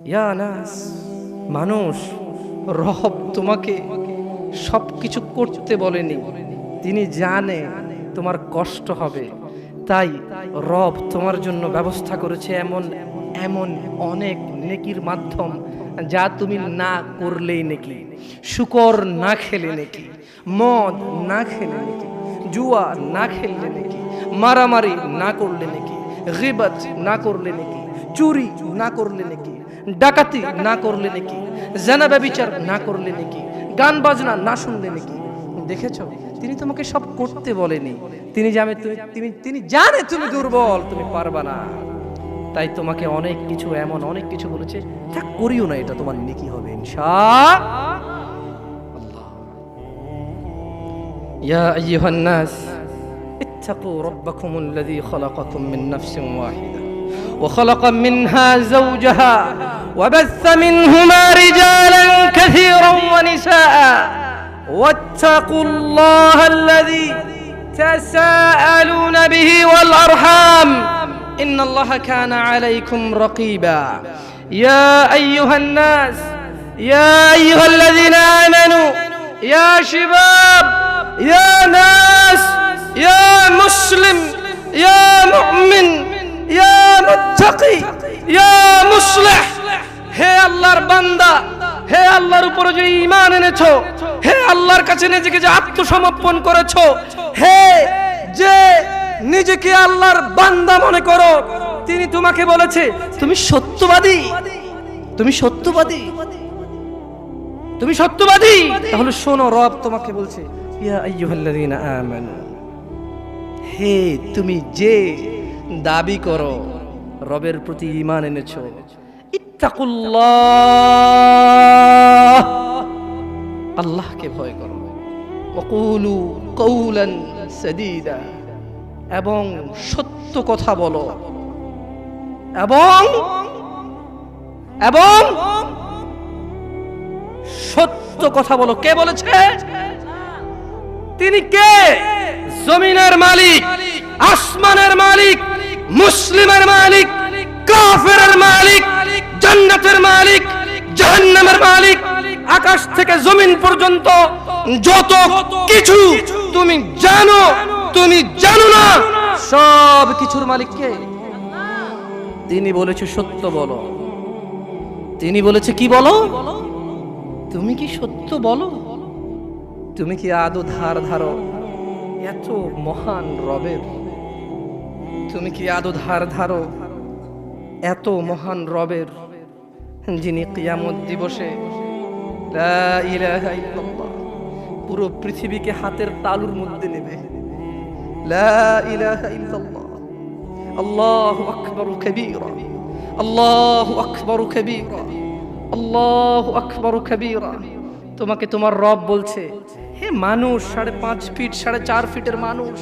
ইয়া নাস, মানুষ, রব তোমাকে সবকিছু করতে বলেনি, তিনি জানে তোমার কষ্ট হবে, তাই রব তোমার জন্য ব্যবস্থা করেছে এমন এমন অনেক নেকির মাধ্যম যা তুমি না করলেই নেকি। শুকর না খেলে নেকি, মদ না খেলে নেকি, জুয়া না খেললে নেকি, মারামারি না করলে নেকি, গীবত না করলে নেকি, চুরি না করলে নেকি, ডাকাতি না করলে নাকি, জানা ব্যভিচার না করলে নাকি, গান বাজনা না শুনলে নাকি। দেখেছো, তিনি তোমাকে সব করতে বলেনি, তিনি জানে তিনি জানে তুমি দুর্বল, তুমি পারবা না, তাই তোমাকে অনেক কিছু এমন অনেক কিছু বলেছে, তা করিও না, এটা তোমার নেকি হবে ইনশাআল্লাহ। ইয়া আইয়ুহান নাস ইত্তাকু রাব্বাকুমুল্লাযী খালাকাকুম মিন নাফসিন ওয়াহিদা وخلق منها زوجها وبث منهما رجالا كثيرا ونساء واتقوا الله الذي تساءلون به والأرحام إن الله كان عليكم رقيبا يا أيها الناس يا أيها الذين آمنوا يا شباب يا ناس يا مسلم يا مؤمن ইয়া মুত্তাকি ইয়া মুসলিহ, হে আল্লাহর বান্দা, হে আল্লাহর উপরে যে ঈমান এনেছো, হে আল্লাহর কাছে নিজেকে যে আত্মসমর্পণ করেছো, হে যে নিজেকে আল্লাহর বান্দা মনে করো, তিনি তোমাকে বলেছে তুমি সত্যবাদী, তুমি সত্যবাদী, তুমি সত্যবাদী। তাহলে শোনো, রব তোমাকে বলছে ইয়া আইয়ুহাল্লাযীনা আমানু, হে তুমি যে দাবি করো রবের প্রতি ঈমান এনেছো, ইত্তাকুল্লাহ, আল্লাহকে ভয় করো, ওয়াকুলু কওলান সাদীদা, এবং সত্য কথা বলো, এবং এবং সত্য কথা বলো। কে বলেছে? তিনি কে? জমিনের মালিক, আসমানের মালিক, মুসলিমের মালিক, কাফেরের মালিক, জান্নাতের মালিক, জাহান্নামের মালিক, আকাশ থেকে জমিন পর্যন্ত যত কিছু তুমি জানো, তুমি জানো না, সব কিছুর মালিক কে? তিনি বলেছে সত্য বলো। তিনি বলেছে কি বলো? তুমি কি সত্য বলো? তুমি কি আদৌ ধার ধারো এত মহান রবের? তুমি কি আদৌ ধার ধারো এত মহান রবের, যিনি কিয়ামত দিবসে লা ইলাহা ইল্লাল্লাহ পুরো পৃথিবীকে হাতের তালুর মধ্যে নেবে। লা ইলাহা ইল্লাল্লাহ, আল্লাহু আকবার কাবীরা, আল্লাহু আকবার কাবীরা, আল্লাহু আকবার কাবীরা। তোমাকে তোমার রব বলছে, হে মানুষ, 5.5 ফিট 4.5 ফিটের মানুষ,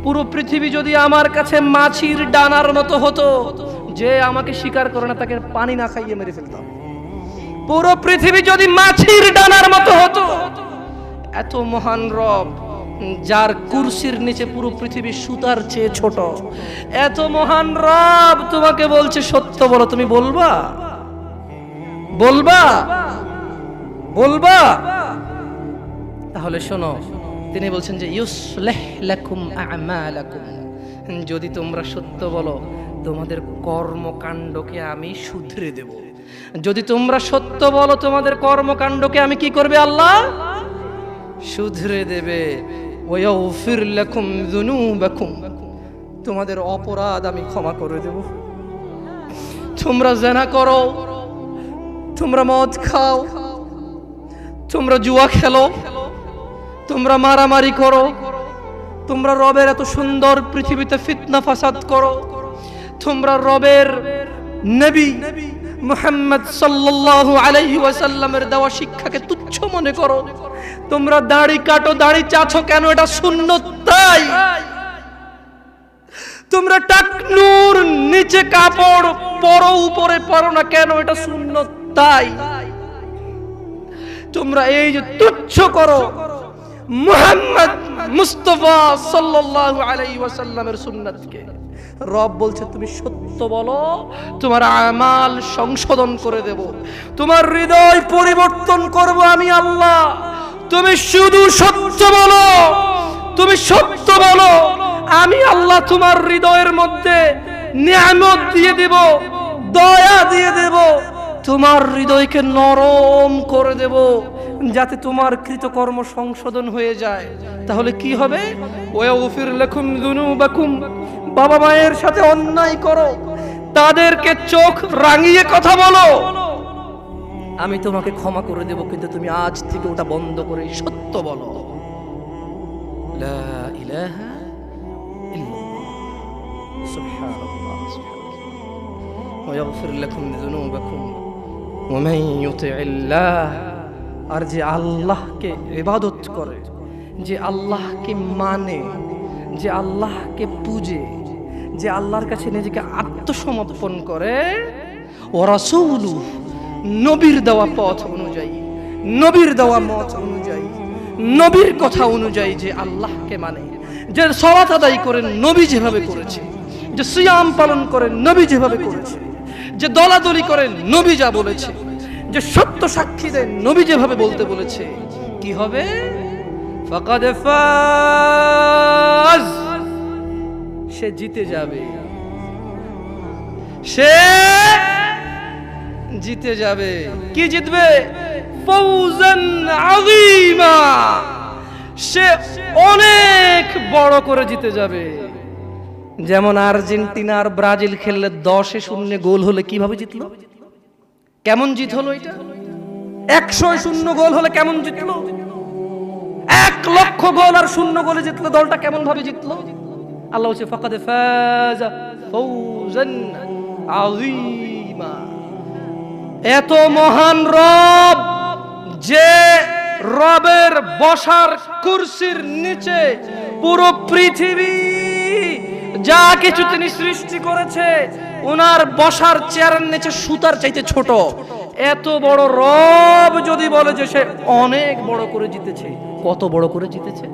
পুরো পৃথিবী যদি আমার কাছে মাছির ডানার মতো হতো, যে আমাকে স্বীকার করে না তাকে পানি না খাইয়ে মেরে ফেলতাম। পুরো পৃথিবী যদি মাছির ডানার মতো হতো, এত মহান রব, যার কুরসির নিচে পুরো পৃথিবী সুতার চেয়ে ছোট, এত মহান রব তোমাকে বলছে সত্য বলো। তুমি বলবা? বলবা? বলবা? তাহলে শোনো, তিনি বলছেন যে ইউসলিহ লাকুম আ'মালাকুম, যদি তোমরা সত্য বলো তোমাদের কর্মকাণ্ডকে আমি শুধরে দেব। যদি তোমরা সত্য বলো তোমাদের কর্মকাণ্ডকে আমি কি করবে? আল্লাহ শুধরে দেবে। ওয়াগফির লাকুম যুনুবাকুম, তোমাদের অপরাধ আমি ক্ষমা করে দেব। তোমরা জিনা করো, তোমরা মদ খাও, তোমরা জুয়া খেলো, তোমরা মারামারি করো, তোমরা রবের এত সুন্দর পৃথিবীতে ফিতনা ফাসাদ করো, তোমরা রবের নবী মুহাম্মদ সাল্লাল্লাহু আলাইহি ওয়াসাল্লামের দেওয়া শিক্ষাকে তুচ্ছ মনে করো, তোমরা দাড়ি কাটো, দাড়ি চাছো কেন? এটা সুন্নত তাই। তোমরা টাকনুর নিচে কাপড় পরো, উপরে পরো না কেন? এটা সুন্নত তাই। তোমরা এই যে তুচ্ছ করো মুহাম্মদ মুস্তাফা সাল্লাল্লাহু আলাইহি ওয়াসাল্লামের সুন্নাতকে, রব বলছে তুমি সত্য বলো, তোমার আমাল সংশোধন করে দেব, তোমার হৃদয় পরিবর্তন করব আমি আল্লাহ। তুমি শুধু সত্য বলো, তুমি সত্য বলো, আমি আল্লাহ তোমার হৃদয়ের মধ্যে নিয়ামত দিয়ে দেব, দয়া দিয়ে দেব, তোমার হৃদয়কে নরম করে দেব, যাতে তোমার কৃতকর্ম সংশোধন হয়ে যায়। তাহলে কি হবে? ওয়াগফির লাকুম যুনুবাকুম, বাবা মায়ের সাথে অন্যায় করো, তাদেরকে চোখ রাঙিয়ে কথা বলো, আমি তোমাকে ক্ষমা করে দেব, কিন্তু তুমি আজ থেকে ওটা বন্ধ করে সত্য বলো। লা ইলাহা ইল্লাল্লাহ, সুবহানাল্লাহ, সুবহানাল্লাহ। ওয়াগফির লাকুম যুনুবাকুম ওয়া মান ইউতি'িল্লাহ, আর যে আল্লাহকে ইবাদত করে, যে আল্লাহকে মানে, যে আল্লাহকে পূজে, যে আল্লাহর কাছে নিজেকে আত্মসমর্পণ করে, ওয়া রাসূলু, নবীর দেওয়া পথ অনুযায়ী, নবীর দেওয়া মত অনুযায়ী, নবীর কথা অনুযায়ী যে আল্লাহকে মানে, যে সালাত আদায় করেন নবী যেভাবে করেছে, যে সিয়াম পালন করেন নবী যেভাবে করেছে, যে দলাদলি করেন নবী যা বলেছে, যে সত্য সাক্ষী দেন নবী যেভাবে বলতে বলেছে, কি হবে? ফাকাদ ফাজ, সে জিতে যাবে, সে জিতে যাবে। কি জিতবে? ফৌজান আযীমা, সে অনেক বড় করে জিতে যাবে। যেমন আর্জেন্টিনা আর ব্রাজিল খেললে 10-0 গোল হলে কিভাবে জিতলো? কেমন জিত হলো এটা? 100-0 গোল হলে কেমন জিতলো? 1,00,000 গোল আর 0 গোলে জিতলো দলটা কেমন ভাবে জিতলো? আল্লাহ বলছে ফাকাদ ফাজা ফাওজান আযীমা। এত মহান রব, যে রবের বসার কুরসির নিচে পুরো পৃথিবী যা কিছু তিনি সৃষ্টি করেছে, ওনার বসার চেয়ারের নিচে সুতার চাইতে ছোট, এত বড় রব যদি বলে যে সে অনেক বড় করে জিতেছে, কত বড় করে জিতেছে?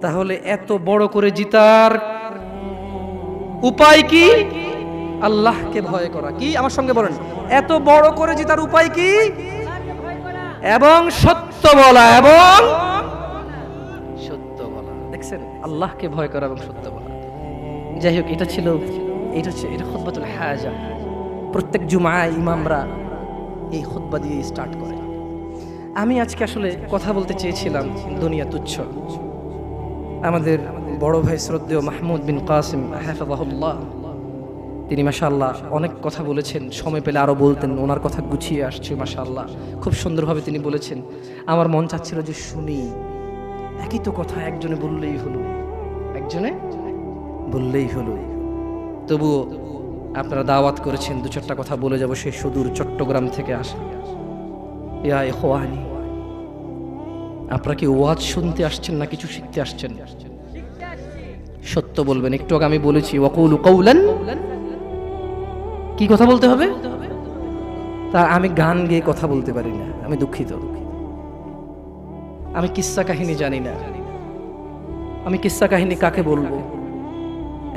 তাহলে এত বড় করে জিতার উপায় কি? আল্লাহকে ভয় করা। কি? আমার সঙ্গে বলেন, এত বড় করে জিতার উপায় কি? এবং সত্য বলা, এবং সত্য বলা। দেখছেন, আল্লাহকে ভয় করা এবং সত্য বলা। যাই হোক, এটা ছিল, এটা খুতবাতুল হাজা। প্রত্যেক জুমায় ইমামরা এই খুতবা দিয়ে স্টার্ট করে। আমি আজকে আসলে কথা বলতে চেয়েছিলাম দুনিয়া তুচ্ছ। আমাদের বড় ভাই শ্রদ্ধেয় মাহমুদ বিন কাসিম হাফিজাহুল্লাহ, তিনি মাশাআল্লাহ অনেক কথা বলেছেন, সময় পেলে আরো বলতেন, ওনার কথা গুছিয়ে আসছে মাশাআল্লাহ, খুব সুন্দরভাবে তিনি বলেছেন। আমার মন চাচ্ছিল যে শুনি, একই তো কথা একজনে বললেই হলো, একজনে বললেই হলো। তবুও আপনারা দাওয়াত করেছেন, 2-4টা কথা বলে যাব। সেই সুদূর চট্টগ্রাম থেকে আসা। ইয়া ইখওয়ানি, আপনারা কি ওয়াজ শুনতে আসছেন না কিছু শিখতে আসছেন? সত্য বলবেন। একটু আগে আমি বলেছি ওয়াকুলু কাওলান, কি কথা বলতে হবে? তা আমি গান গেয়ে কথা বলতে পারি না, আমি দুঃখিত। আমি কিস্সা কাহিনী জানি না, আমি কিস্সা কাহিনী কাকে বলবো?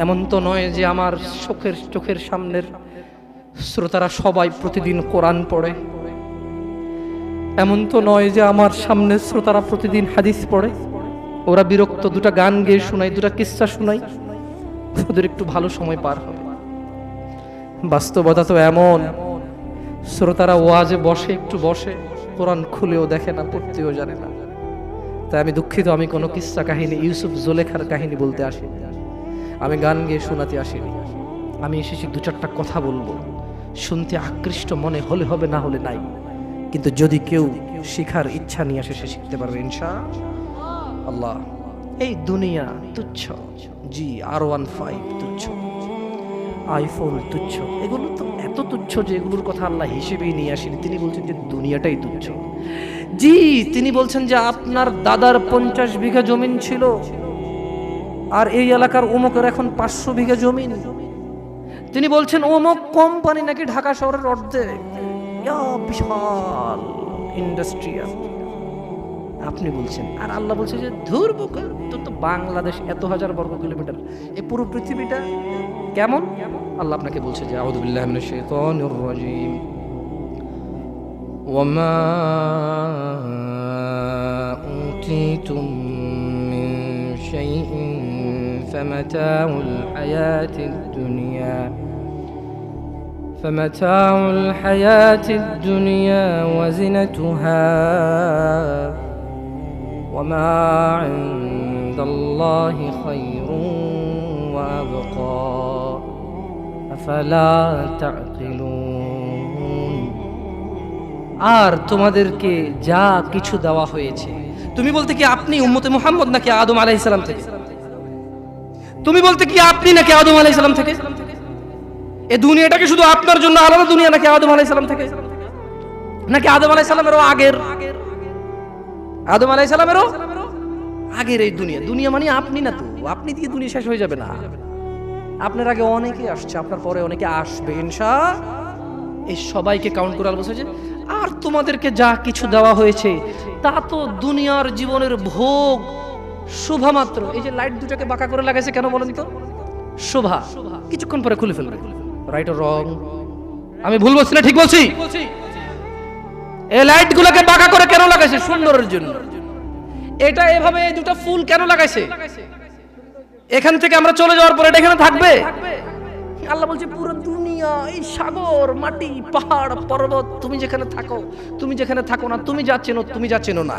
এমন তো নয় যে আমার চোখের সামনের শ্রোতারা সবাই প্রতিদিন কোরআন পড়ে, এমন তো নয় যে আমার সামনের শ্রোতারা প্রতিদিন হাদিস পড়ে। ওরা বিরক্ত, 2টা গান গেয়ে শোনাই, 2টা কিস্সা শোনাই, ওদের একটু ভালো সময় পার হবে। বাস্তবতা তো এমন, শ্রোতারা ওয়াজে বসে, একটু বসে, কোরআন খুলেও দেখে না, পড়তেও জানে না। তাই আমি দুঃখিত, আমি কোনো কিস্সা কাহিনী, ইউসুফ জুলেখার কাহিনী বলতে আসিনি, আমি গান গেয়ে শোনাতে আসিনি। আমি এসেছি 2-4টা কথা বলবো, শুনতে আকৃষ্ট মনে হলে হবে, না হলে নাই। কিন্তু যদি কেউ শিখার ইচ্ছা নিয়ে আসে, সে শিখতে পারবে ইনশাআল্লাহ। এই দুনিয়া তুচ্ছ, জি, R15 তুচ্ছ, আইফোন তুচ্ছ, এগুলো তো এত তুচ্ছ যে এগুলোর কথা আল্লাহ হিসেবেই নিয়ে আসেনি। তিনি বলছেন যে দুনিয়াটাই তুচ্ছ। জি, তিনি বলছেন যে আপনার দাদার 50 বিঘা জমিন ছিল, আর এই এলাকার অমুকের এখন 500 বিঘা জমিন। তিনি বলছেন অমুক কোম্পানি নাকি ঢাকা শহরের অর্ধেক, বিশাল ইন্ডাস্ট্রিয়াল। আপনি বলছেন, আর আল্লাহ বলছে যে ধুর বোকা, তোর তো বাংলাদেশ এত হাজার বর্গ কিলোমিটার, এই পুরো পৃথিবীটা কেমন? আল্লাহ আপনাকে বলছে যে আউযু বিল্লাহি মিনাশ শাইতানির রাজীম, ওয়ামা উতীতুম মিন শাইইন ফামাতাউল হায়াতিদ দুনিয়া فمتاع الحياة الدنيا وزنتها وما عند الله خير وأبقى أفلا تعقلون। আর তোমাদেরকে যা কিছু দেওয়া হয়েছে, তুমি বলতে কি আপনি উম্মতে মুহাম্মদ নাকি আদম আলাইহিস সালাম থেকে? তুমি বলতে কি আপনি নাকি আদম আলাইহিস সালাম থেকে? এই দুনিয়াটাকে শুধু আপনার জন্য আলাদা দুনিয়া নাকি আদম আলাইহিস সালাম থেকে, নাকি আদম আলাইহিস সালামেরও আগের? আদম আলাইহিস সালামেরও আগের এই দুনিয়া। দুনিয়া মানে আপনি না তো, আপনি দিয়ে দুনিয়া শেষ হয়ে যাবে না। আপনার আগে অনেকে আসছে, আপনার পরে অনেকে আসবে ইনশাআল্লাহ। এই সবাইকে কাউন্ট করে বলছে যে আর তোমাদেরকে যা কিছু দেওয়া হয়েছে তা তো দুনিয়ার জীবনের ভোগ শোভা মাত্র। এই যে লাইট দুটাকে বাঁকা করে লাগাইছে কেন বলেন তো? শোভা, কিছুক্ষণ পরে খুলে ফেলবে। Right or wrong? আমি ভুল বলছি না ঠিক বলছি? এই লাইট গুলোকে বাঁকা করে কেন লাগাইছে? সুন্দরের জন্য। এটা এভাবে এই দুটো ফুল কেন লাগাইছে? এখান থেকে আমরা চলে যাওয়ার পরে এটা এখানে থাকবে। আল্লাহ বলছে পুরো দুনিয়া, এই সাগর, মাটি, পাহাড়, পর্বত, তুমি যেখানে থাকো, তুমি যেখানে থাকো না, তুমি যা চেনো, তুমি যা চেনো না,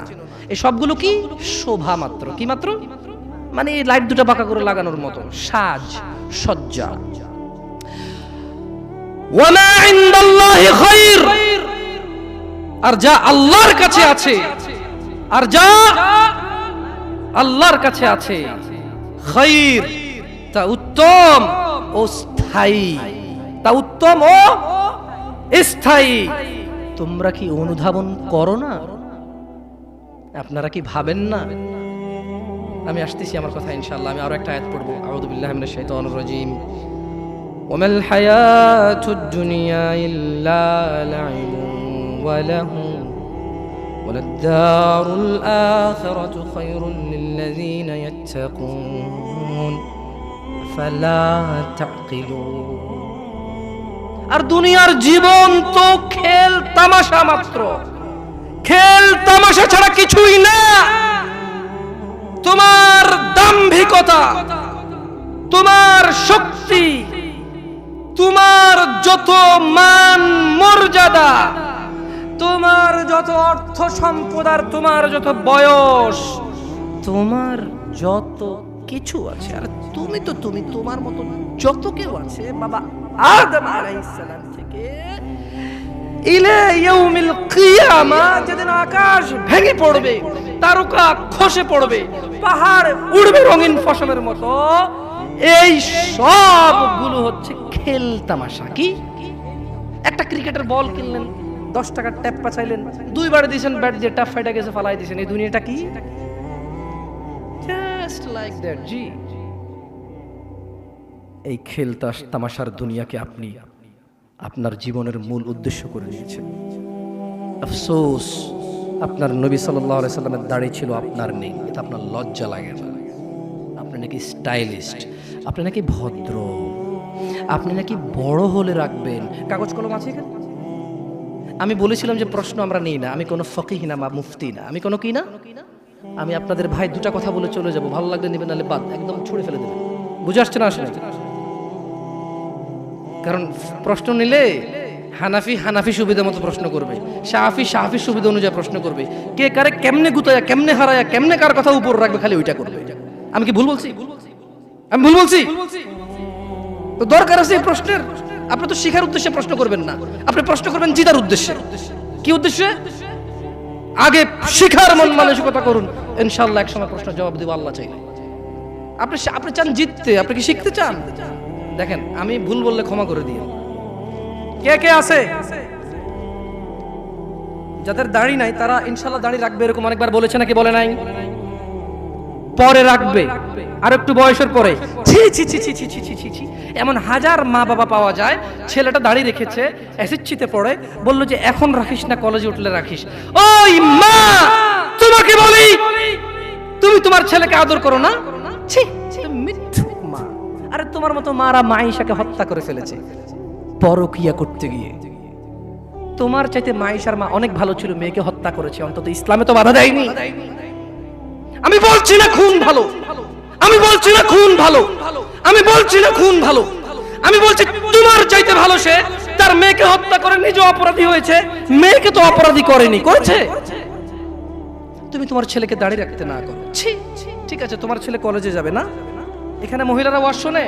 এই সবগুলো কি শোভা মাত্র। কি মাত্র? মানে এই লাইট দুটো বাঁকা করে লাগানোর মতো সাজ সজ্জা। ওয়ামা ইনদাল্লাহি খায়র, আর যা আল্লাহর কাছে আছে, আর যা আল্লাহর কাছে আছে, খায়র, তা উত্তম ও স্থায়ী, তা উত্তম ও স্থায়ী। তোমরা কি অনুধাবন করো না? আপনারা কি ভাবেন না? আমি আসতেছি আমার কথা ইনশাআল্লাহ। আমি আরো একটা আয়াত পড়বো। আউযু বিল্লাহি মিনাশ শাইতানির রাজীম। ওয়ামাল হায়াতুদ দুনিয়া ইল্লা লাইবুন ওয়া লাহু ওয়ালাদ-দারুল আখিরাতু খায়রুল লিল্লাযীনা ইয়াত্তাকুন আফালা তা'কিলুন। আর দুনিয়ার জীবন তো খেল তামাশা মাত্র, খেল তামাশা ছাড়া কিছুই না। তোমার দাম্ভিকতা, তোমার শক্তি, তোমার যত মান মর্যাদা, তোমার যত অর্থ সম্পদ, আর তোমার যত বয়স, তোমার যত কিছু আছে, আর তুমি তো তুমি, তোমার মতো যত কেউ আছে বাবা আদম আলাইহিস সালাম থেকে ইলা ইয়াউমিল কিয়ামা, যেদিন আকাশ ভেঙে পড়বে, তারকা খসে পড়বে, পাহাড় উড়বে রঙিন ফসলের মতো, এই সবগুলো হচ্ছে খেল তামাশা। কি? একটা ক্রিকেটের বল কিনলেন, 10 টাকার ট্যাপ পাচাইলেন, 2 বার দিয়েছেন, ব্যাট দিয়ে ট্যাপ ফাইটা গেছে, ফালাই দিয়েছেন। এই দুনিয়াটা কি? Just like that. জি, এই খেল তামাশার দুনিয়াকে আপনি আপনার জীবনের মূল উদ্দেশ্য করে নিয়েছেন। আফসোস, আপনার নবী সাল্লাল্লাহু আলাইহি সাল্লামের দাড়ি ছিল, আপনার নেই। এটা আপনার লজ্জা লাগে না? আপনি নাকি স্টাইলিস্ট, আপনি নাকি ভদ্র, আপনি নাকি বড় হলে রাখবেন। কাগজ কলম আছে এখানে? আমি বলেছিলাম যে প্রশ্ন আমরা নেই না। আমি কোনো ফকিহ না বা মুফতি না, আমি কোনো কি না। আমি আপনাদের ভাই দুটা কথা বলে চলে যাব, ভালো লাগলে নেবেন, নাহলে বাদ, একদম ছুঁড়ে ফেলে দেবেন। বুঝে আসছে না? আসলে কারণ প্রশ্ন নিলে হানাফি হানাফি সুবিধা মতো প্রশ্ন করবে, শাফি শাফি সুবিধা অনুযায়ী প্রশ্ন করবে, কে কারে কেমনে গুতায়া, কেমনে হারায়া, কেমনে কার কথা উপর রাখবে, খালি ওইটা করবে। আমি কি ভুল বলছি? আমি ভুল বলছি? তো দরকার আছে এই প্রশ্নের? আপনি তো শিখার উদ্দেশ্যে প্রশ্ন করবেন না, আপনি প্রশ্ন করবেন জিতার উদ্দেশ্যে। কি উদ্দেশ্যে? আগে শিখার মন মানসিকতা করুন, ইনশাআল্লাহ একসময় প্রশ্ন জবাব দেব আল্লাহ চাইলে। আপনি চান জিততে, আপনি কি শিখতে চান? দেখেন, আমি ভুল বললে ক্ষমা করে দিও। কে কে আছে যাদের দাড়ি নাই, তারা ইনশাআল্লাহ দাড়ি রাখবে, এরকম অনেকবার বলেছে নাকি বলে নাই? পরে রাখবে, আর একটু বয়সের পরে। ছি ছি ছি ছি ছি ছি ছি ছি ছি, এমন হাজার মা বাবা পাওয়া যায়, ছেলেটা দাড়ি রেখেছে, এসএসসিতে পড়ে, বললো যে এখন রাখিস না, কলেজে উঠলে রাখিস। ওই মা, তোমার তোমাকে বলি, তুমি তোমার ছেলেকে আদর করো না? ছি, মিথ্যুক মা। আরে তোমার মতো মারা মাইশাকে হত্যা করে ফেলেছে পরকিয়া করতে গিয়ে। তোমার চাইতে মাইশার মা অনেক ভালো ছিল, মেয়েকে হত্যা করেছে, অন্তত ইসলামে তো বাধা দেয়নি। আমি বলছি না খুন ভালো, আমি বলছি না খুন ভালো, আমি বলছি না খুন ভালো, আমি বলছি তোমার চাইতে ভালো সে তার মেয়েকে হত্যা করে নিজে অপরাধী হয়েছে, মেয়েকে তো অপরাধী করেনি, করেছে। তুমি তোমার ছেলেকে দাঁড়িয়ে রাখতে না করো। ঠিক আছে, তোমার ছেলে কলেজে যাবে না, এখানে মহিলারা ওয়াজ শোনে,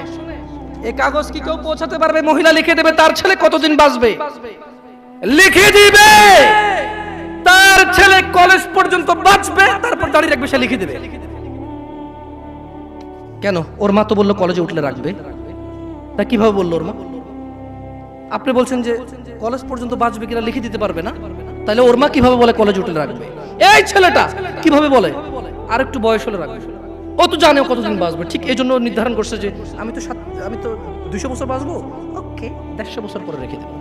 এই কাগজ কি কেউ পৌঁছাতে পারবে? মহিলা লিখে দেবে তার ছেলে কতদিন বাঁচবে, লিখে দিবে তার ছেলে কলেজ পর্যন্ত বাঁচবে, তারপর দাঁড়িয়ে রাখবে, সে লিখে দেবে। কেন? ওর মা তো বললো কলেজে উঠলে রাখবে, তা কিভাবে বললো ওর মা? আপনি বলছেন যে কলেজ পর্যন্ত বাঁচবে কিনা লিখে দিতে পারবে না, তাহলে ওর মা কিভাবে বলে কলেজ উঠলে রাখবে? এই ছেলেটা কিভাবে বলে আর একটু বয়স হলে রাখবে? ও তো জানে কতদিন বাঁচবে, ঠিক এই জন্য নির্ধারণ করছে যে আমি তো 200 বছর বাঁচবো, ওকে 150 বছর পরে রেখে দেবো।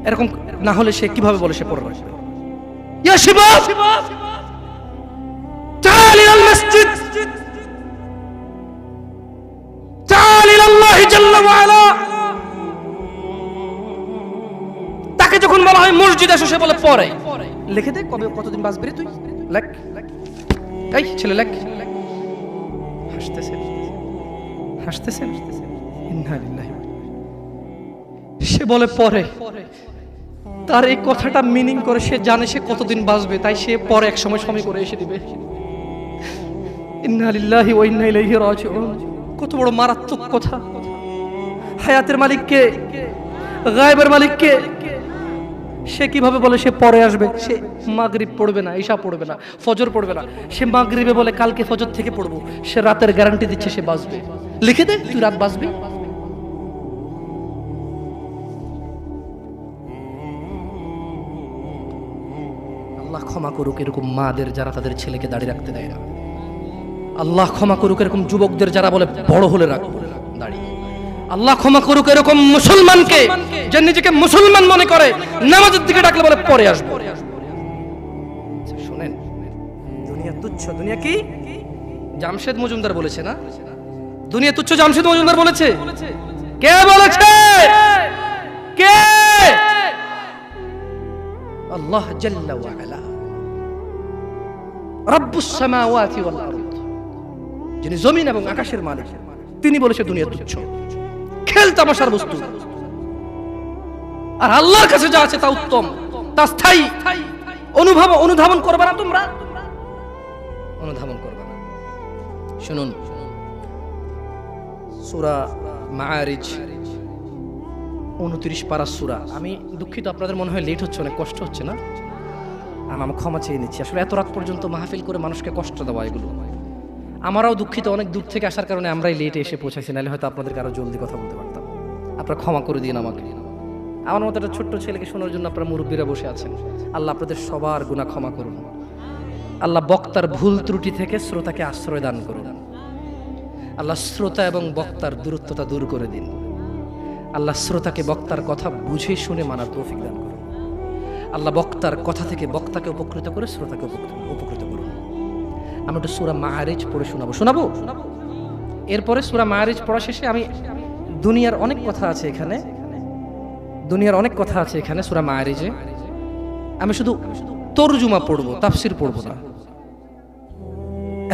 এরকম না হলে সে কিভাবে বলে সে পরে রাখবে? ইয়া শিবাব, তাআল ইলাল মসজিদ, তাআল ইলাল্লাহি জাল্লা ওয়া আলা। তাকে যখন বলা হয় মসজিদে এসে, সে বলে পরে। লিখে দে কবে কতদিন বাঁচবি রে তুই, লেখ। এই ছেলে লেখ। হাসতেছেন। ইন্না লিল্লাহি। সে বলে পরে। তার এই কথাটা মিনিং করে সে জানে সে কতদিন বাঁচবে, তাই সে পরে এক সময় করে এসে দিবে। ইন্না লিল্লাহি ওয়া ইন্না ইলাইহি রাজিউন। কত বড় মারাত্মক কথা! হায়াতের মালিককে, গায়েবের মালিককে সে কিভাবে বলে সে পরে আসবে? সে মাগরিব পড়বে না, ঈশা পড়বে না, ফজর পড়বে না, সে মাগরিবে বলে কালকে ফজর থেকে পড়বো, সে রাতের গ্যারান্টি দিচ্ছে সে বাঁচবে। লিখে দে তুই রাত বাঁচবি। আল্লাহ ক্ষমা করুক এরকম মাদের যারা তাদের ছেলেকে দাঁড়িয়ে রাখতে দেয় না। আল্লাহ ক্ষমা করুক এরকম যুবকদের যারা বলে বড় হলে রাখবো দাঁড়িয়ে। আল্লাহ ক্ষমা করুক এরকম মুসলমানকে যে নিজেকে মুসলমান মনে করে, নামাজের দিকে ডাকলে বলে পরে আসবো। শুনেন, দুনিয়া তুচ্ছ। দুনিয়া কি? জামশেদ মজুমদার বলেছে না, দুনিয়া তুচ্ছ। জামশেদ মজুমদার বলেছে? কে বলেছে? কে? আল্লাহ জাল্লা ওয়া আলা, রব্বুস সামাওয়াতি ওয়াল আরদ, যিনি জমিন এবং আকাশের মালিক, তিনি বলেছে দুনিয়া তুচ্ছ, খেল তামাশার বস্তু। আর আল্লাহর কাছে যা আছে তা উত্তম, তা স্থায়ী। অনুধাবন করবে না তোমরা, অনুধাবন করবে না। শুনুন, সূরা মাআরিজ 29 পারা সূরা। আমি দুঃখিত, আপনাদের মনে হয় লেট হচ্ছে, অনেক কষ্ট হচ্ছে না? আমি ক্ষমা চেয়ে নিচ্ছি। আসলে এত রাত পর্যন্ত মাহফিল করে মানুষকে কষ্ট দেওয়া, এগুলো আমারও দুঃখিত। অনেক দূর থেকে আসার কারণে আমরাই লেটে এসে পৌঁছাইছি, নাহলে হয়তো আপনাদেরকে আরো জলদি কথা বলতে পারতাম। আপনারা ক্ষমা করে দিন আমাকে। আমার মতো একটা ছোট্ট ছেলেকে শোনার জন্য আপনারা মুরব্বীরা বসে আছেন। আল্লাহ আপনাদের সবার গুনাহ ক্ষমা করুন। আল্লাহ বক্তার ভুল ত্রুটি থেকে শ্রোতাকে আশ্রয় দান করুন। আল্লাহ শ্রোতা এবং বক্তার দূরত্বতা দূর করে দিন। আল্লাহ শ্রোতাকে বক্তার কথা বুঝে শুনে মানার তৌফিক দান করুন। আল্লাহ বক্তার কথা থেকে বক্তাকে উপকৃত করে শ্রোতাকে উপকৃত করুন। আমি একটু সূরা মাআরিজ পড়ে শোনাবো। এরপরে সূরা মাআরিজ পড়া শেষে আমি দুনিয়ার অনেক কথা আছে এখানে সূরা মাআরিজে। আমি শুধু তরজুমা পড়বো, তাফসির পড়বো না।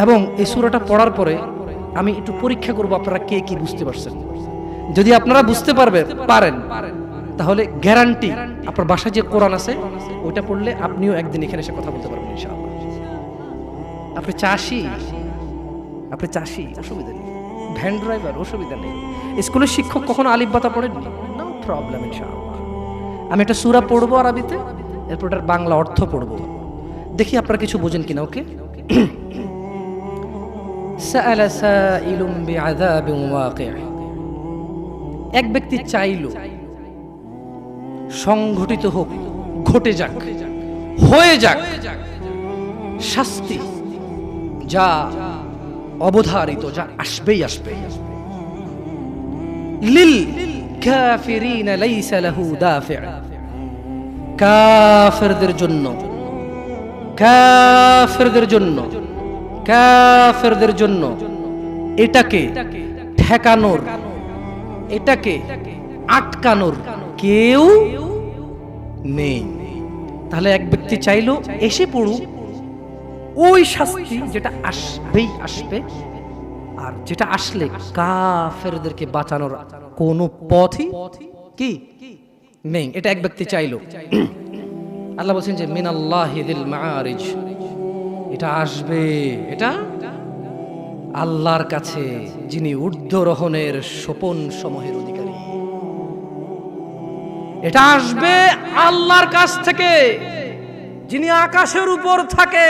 এবং এই সূরাটা পড়ার পরে আমি একটু পরীক্ষা করব আপনারা কে কি বুঝতে পারছেন। যদি আপনারা বুঝতে পারেন তাহলে গ্যারান্টি আপনার বাসায় যে কোরআন আছে ওইটা পড়লে আপনিও একদিন এখানে এসে কথা বলতে পারবেন ইনশাআল্লাহ। আপনি চাষি অসুবিধা নেই, ভ্যান ড্রাইভার অসুবিধা নেই, স্কুলের শিক্ষক কখনো আলিফ বাতা পড়েননি, নো প্রবলেম ইনশাআল্লাহ। আমি একটা সূরা পড়বো আরবিতে, এরপর এটার বাংলা অর্থ পড়বো, দেখি আপনারা কিছু বোঝেন কিনা। ওকে? সাআলা সাইলুম বিআযাবিন ওয়াকি', এক ব্যক্তি চাইল সংঘটিত হোক, ঘটে যাক, হয়ে যাক শাস্তি, যা অবধারিত, যা আসবেই আসবে। লিল কাফিরিনা লাইসা লাহু দাফি', কাফেরদের জন্য কাফেরদের জন্য, কাফেরদের জন্য এটাকে ঠেকানোর, এটাকে আটকানোর কেউ নেই। তাহলে এক ব্যক্তি চাইলো এসে পড়ুক ওই শাস্তি যেটা আসবেই আসবে, আর যেটা আসলে কাফেরদেরকে বাঁচানোর কোনো পথই কি নেই, এটা এক ব্যক্তি চাইলো। আল্লাহ বলছেন যে মিনাল্লাহি যিল মাআরিজ, এটা আসবে, এটা আল্লাহর কাছে যিনি ঊর্ধ্বরোহণের সোপন সমূহের অধিকারী, এটা আসবে আল্লাহর কাছ থেকে যিনি আকাশের উপর থাকে,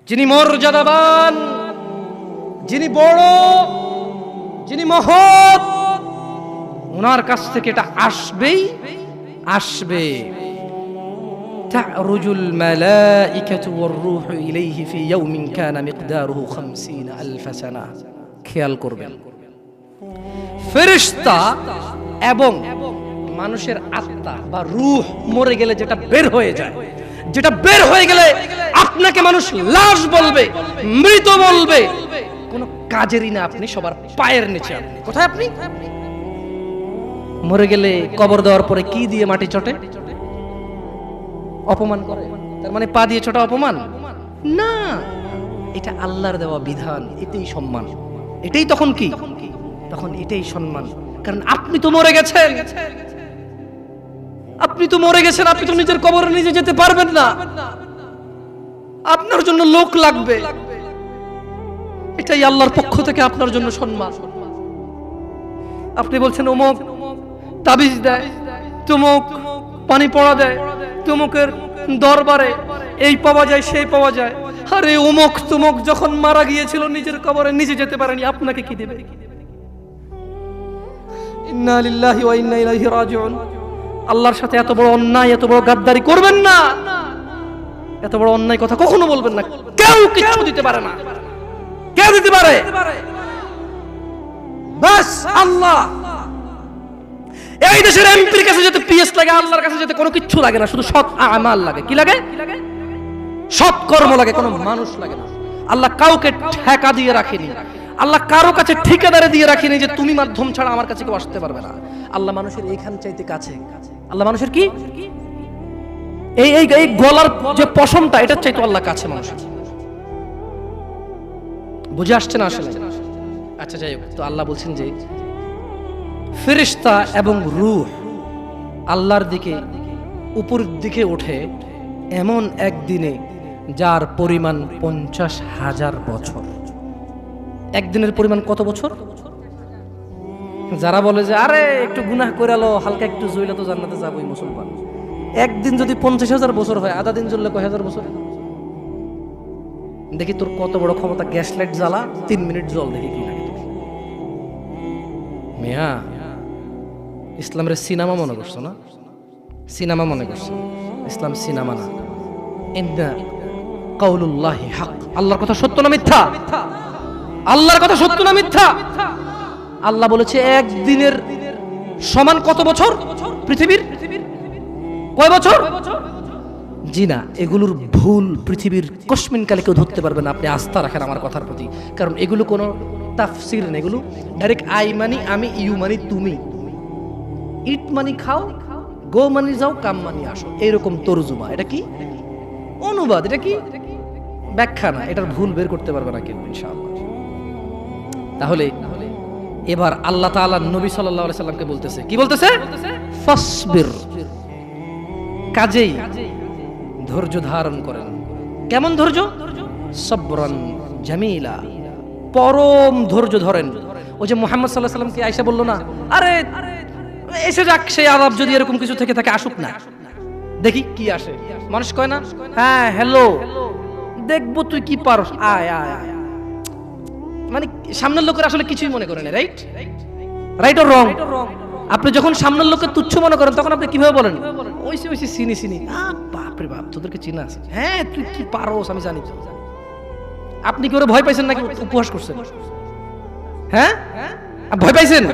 যিনি মর্যাদাবান, যিনি বড়, যিনি মহৎ, ওনার কাছ থেকে এটা আসবেই আসবে। তা'রুজুল মালাইকাতু ওয়ার রূহু ইলাইহি ফি ইয়াউমিন কানা মিকদারুহু ৫০,০০০ সানা। খেয়াল করবেন, ফেরেশতা এবং মানুষের আত্মা বা রূহ মরে গেলে যেটা বের হয়ে যায়, যেটা বের হয়ে গেলে আপনাকে মানুষ লাশ বলবে, মৃত বলবে, কোনো কাজেরই না। আপনি সবার পায়ের নিচে, আপনি কোথায়? আপনি মরে গেলে কবর দেওয়ার পরে কি দিয়ে মাটি চটে? অপমান করে। তার মানে পা দিয়ে ছোটা অপমান না, এটা আল্লাহর দেওয়া বিধান, এটাই সম্মান, এটাই তখন কি, তখন এটাই সম্মান। কারণ আপনি তো মরে গেছেন, আপনি তো মরে গেছেন, আপনি তো নিজের কবরে নিজে যেতে পারবেন না, আপনার জন্য লোক লাগবে, এটাই আল্লাহর পক্ষ থেকে আপনার জন্য সম্মান। আপনি বলছেন অমুক তাবিজ দেয়, তুমুক পানি পড়া দেয়, তুমুকের দরবারে এই পাওয়া যায় সেই পাওয়া যায়। আরে অমুক তুমুক যখন মারা গিয়েছিল নিজের কবরে নিজে যেতে পারেনি, আপনাকে কি দেবে? ইন্না লিল্লাহি ওয়া ইন্না ইলাইহি রাজিউন। আল্লাহর সাথে এত বড় অন্যায়, এত বড় গাদ্দারি করবেন না, এত বড় অন্যায় কথা কখনো বলবেন না। কেউ কিছু দিতে পারে না, কে দিতে পারে? বাস আল্লাহ। এই দেশের এমপির কাছে যেতে পিএস লাগে, আল্লাহর কাছে যেতে কোনো কিছু লাগে না, শুধু সৎ আমাল লাগে। কি লাগে? সৎ কর্ম লাগে, কোনো মানুষ লাগে না। আল্লাহ কাউকে ঠেকা দিয়ে রাখেনি, আল্লাহ কারো কাছে ঠিকাদারে দিয়ে রাখেনি যে তুমি মাধ্যম ছাড়া আমার কাছে কেউ আসতে পারবে না। আল্লাহ মানুষের এইখান চাইতে কাছে, আল্লাহ মানুষের কি এই এই এই গলার যে পশমটা, এটা চাইতো আল্লাহ কাছে মানুষের। বুঝে আসছে না আসলে? আচ্ছা যাই হোক, তো আল্লাহ বলছেন যে ফেরেশতা এবং রূহ আল্লাহর দিকে উপরের দিকে ওঠে এমন একদিনে যার পরিমাণ ৫০,০০০ বছর। একদিনের পরিমাণ কত বছর? যারা বলে যে আরে একটু গুনাহ করে লো, হালকা একটু জইলে তো জান্নাতে যাবোই মুসলমান, একদিন যদি ৫০,০০০ বছর হয়, আধা দিন জ্বললে কয় হাজার বছর? দেখি তোর কত বড় ক্ষমতা, গ্যাস লাইট জ্বালা ৩ মিনিট জল, দেখি কি লাগে তোর। মিয়া ইসলামের সিনেমা মনে করছো না? সিনেমা মনে করছো? ইসলাম সিনেমা না। ইন্না কাউলুল্লাহি হক। আল্লাহর কথা সত্য না মিথ্যা? আল্লাহর কথা সত্য না মিথ্যা? আল্লাহ বলেছে একদিনের সমান কত বছর পৃথিবীর? কয় বছর? জি না, এগুলোর ভুল পৃথিবীর কসমিন কালে কেউ ধরতে পারবে না। আপনি আস্থা রাখেন আমার কথার প্রতি, কারণ এগুলো কোনো তাফসির নেই, এগুলো ডাইরেক্ট আই মানি আমি, ইউ মানি তুমি, ইট মানি খাও, গো মানি যাও, কাম মানি আসো, এইরকম তরজুমা। এটা কি অনুবাদ, এটা কি ব্যাখ্যা না, এটার ভুল বের করতে পারবে না কেউ ইনশাআল্লাহ। তাহলে এবার আল্লাহ তাআলা নবী সাল্লাল্লাহু আলাইহি সাল্লামকে বলতেছে, কি বলতেছে? ফাসবির, কাজেই ধৈর্য ধারণ করেন। কেমন ধৈর্য? সবরান জামিলা, পরম ধৈর্য ধরেন। ওই যে মুহাম্মদ সাল্লাল্লাহু আলাইহি সাল্লামকে আয়েশা বলল না, আরে এসে যাক সেই আযাব, যদি এরকম কিছু থেকে থাকে আসুক না, দেখি কি আসে। মানুষ কয় না, হ্যাঁ হ্যালো দেখবো তুই কি পারস, আয় আয় আয়। মানে সামনের লোকের আসলে কিছুই মনে করে না, রাইট? Right or wrong? আপনি যখন সামনের লোককে তুচ্ছ মনে করেন তখন আপনি কিভাবে বলেন? ওইসে ওইসে চিনি চিনি, বাপ রে বাপ তোদেরকে চিনা আছে, হ্যাঁ তুই কি পারোস আমি জানি। আপনি কি ওরা ভয় পাইছেন নাকি উপহাস করছেন? হ্যাঁ ভয় পাইছেন?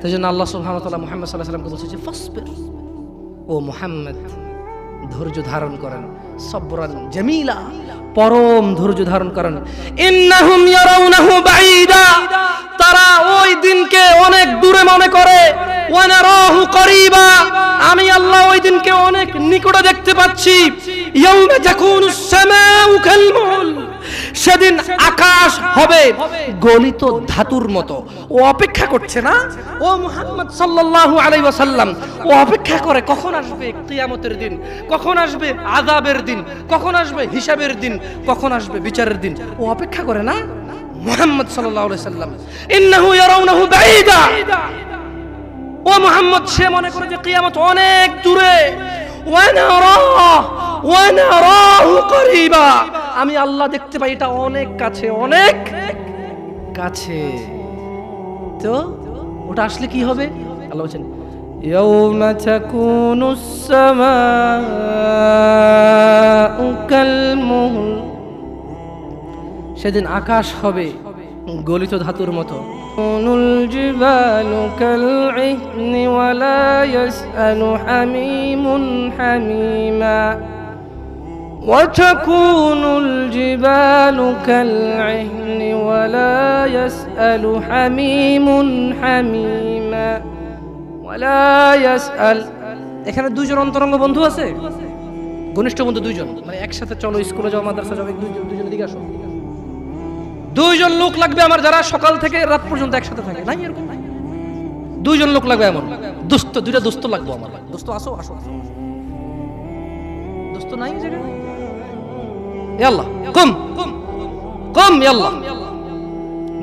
তাই জন্য আল্লাহ সুবহানাহু ওয়া তাআলা মুহাম্মদ সাল্লাল্লাহু আলাইহি ওয়াসাল্লামকে বলছে যে ফাসবির, ও মুহাম্মদ ধৈর্য ধারণ করেন, সবরান জামিলা, পরম ধৈর্য ধারণ করেন। ইন্নাহুম ইয়ারাউনাহু বাঈদা, তারা ওই দিনকে অনেক দূরে মনে করে, ওয়া নারাহু করিবা, আমি আল্লাহ ওই দিনকে অনেক নিকটে দেখতে পাচ্ছি। ইয়াউমা তাকুনুস সামাউ কালমুল, সেদিন আকাশ হবে গলিত ধাতুর মতো। ও অপেক্ষা করছে না, ও মুহাম্মদ সাল্লাল্লাহু আলাইহি ওয়াসাল্লাম, ও অপেক্ষা করে কখন আসবে কিয়ামতের দিন, কখন আসবে আযাবের দিন, কখন আসবে হিসাবের দিন, কখন আসবে বিচারের দিন। ও অপেক্ষা করে না মুহাম্মদ সাল্লাল্লাহু আলাইহি ওয়াসাল্লাম। ইন্নাহু ইয়ারাউনাহু বাঈদা, ও মুহাম্মদ সে মনে করে যে কিয়ামত অনেক দূরে। ওয়া নারাহু করিবা, আমি আল্লাহ দেখতে পাই এটা অনেক কাছে, অনেক কাছে। তো ওটা আসলে কি হবে? আল্লাহ বলেন ইয়াউমা তাকুনুস সামাউ কালমুল, সেদিন আকাশ হবে গলিত ধাতুর মতো। কুনুল জিবালু কালইহনি ওয়ালা ইয়াসআলু হামিমুন হামিমা, وتكون الجبال كالعهن ولا يسأل حميم حميما ولا يسأل। এখানে দুইজন অন্তরঙ্গ বন্ধু আছে, ঘনিষ্ঠ বন্ধু দুইজন, মানে একসাথে চলো স্কুলে যাও, মাদ্রাসা যাও, দুইজন দিকে আসো। দুইজন লোক লাগবে আমার, যারা সকাল থেকে রাত পর্যন্ত একসাথে থাকে। নাই এরকম নাই, দুইজন লোক লাগবে এমন দোস্ত, দুইটা দোস্ত লাগবে আমার। দোস্ত আসো, আসো, দোস্ত নাই জায়গা। ইয়াল্লাহ কম কম, ইয়াল্লাহ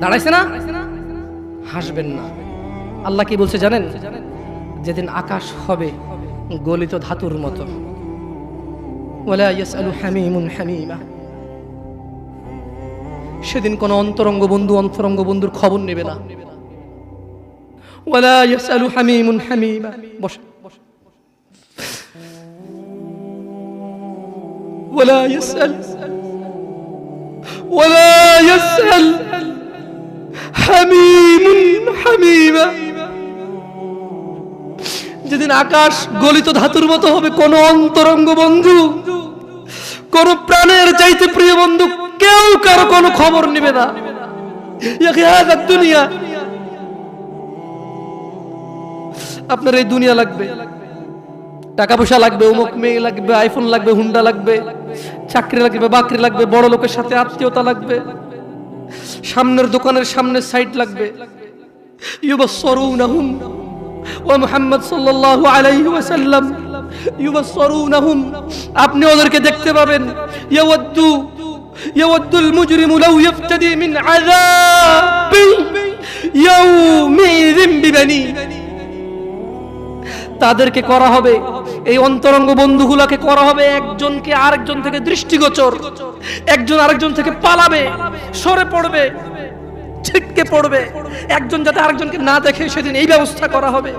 দাঁড়াইছে না, হাসবেন না। আল্লাহ কি বলছে জানেন? যেদিন আকাশ হবে গলিত ধাতুর মতো, ওয়ালা ইয়াসআলু হামিমুন হামিমা, সেদিন কোন অন্তরঙ্গ বন্ধুর খবর নেবে না। ওয়ালা ইয়াসআলু হামিমুন হামিমা, বস, ولا يسأل حميم حميما, যেদিন আকাশ গলিত ধাতুর মতো হবে, কোন অন্তরঙ্গ বন্ধু, কোন প্রাণের চাইতে প্রিয় বন্ধু কেউ কারো কোনো খবর নেবে না। দুনিয়া, আপনার এই দুনিয়া লাগবে, টাকা পয়সা লাগবে, অমুক মেয়ে লাগবে, আইফোন লাগবে, হুন্ডা লাগবে, চাকরি লাগবে, বাকরি লাগবে, বড় লোকের সাথে আত্মীয়তা লাগবে, সামনের দোকানের সামনে সাইড লাগবে। ইউবাসসিরুনাহুম, ওয়া মুহাম্মদ সাল্লাল্লাহু আলাইহি ওয়াসাল্লাম ইউবাসসিরুনাহুম, আপনি ওদেরকে দেখতে পাবেন। ইয়াওয়াদ্দুল মুজরিমু লাউ ইফতাদি মিন আযাবি ইয়াউমিযিন বিবানি, তাদেরকে করা হবে, এই অন্তরঙ্গ বন্ধুগুলোকে করা হবে একজনকে আরেকজন থেকে দৃষ্টিগোচর, একজন আরেকজন থেকে পালাবে, সরে পড়বে, ছিটকে পড়বে, একজন যাতে আরেকজনকে না দেখে সেদিন এই ব্যবস্থা করা হবে।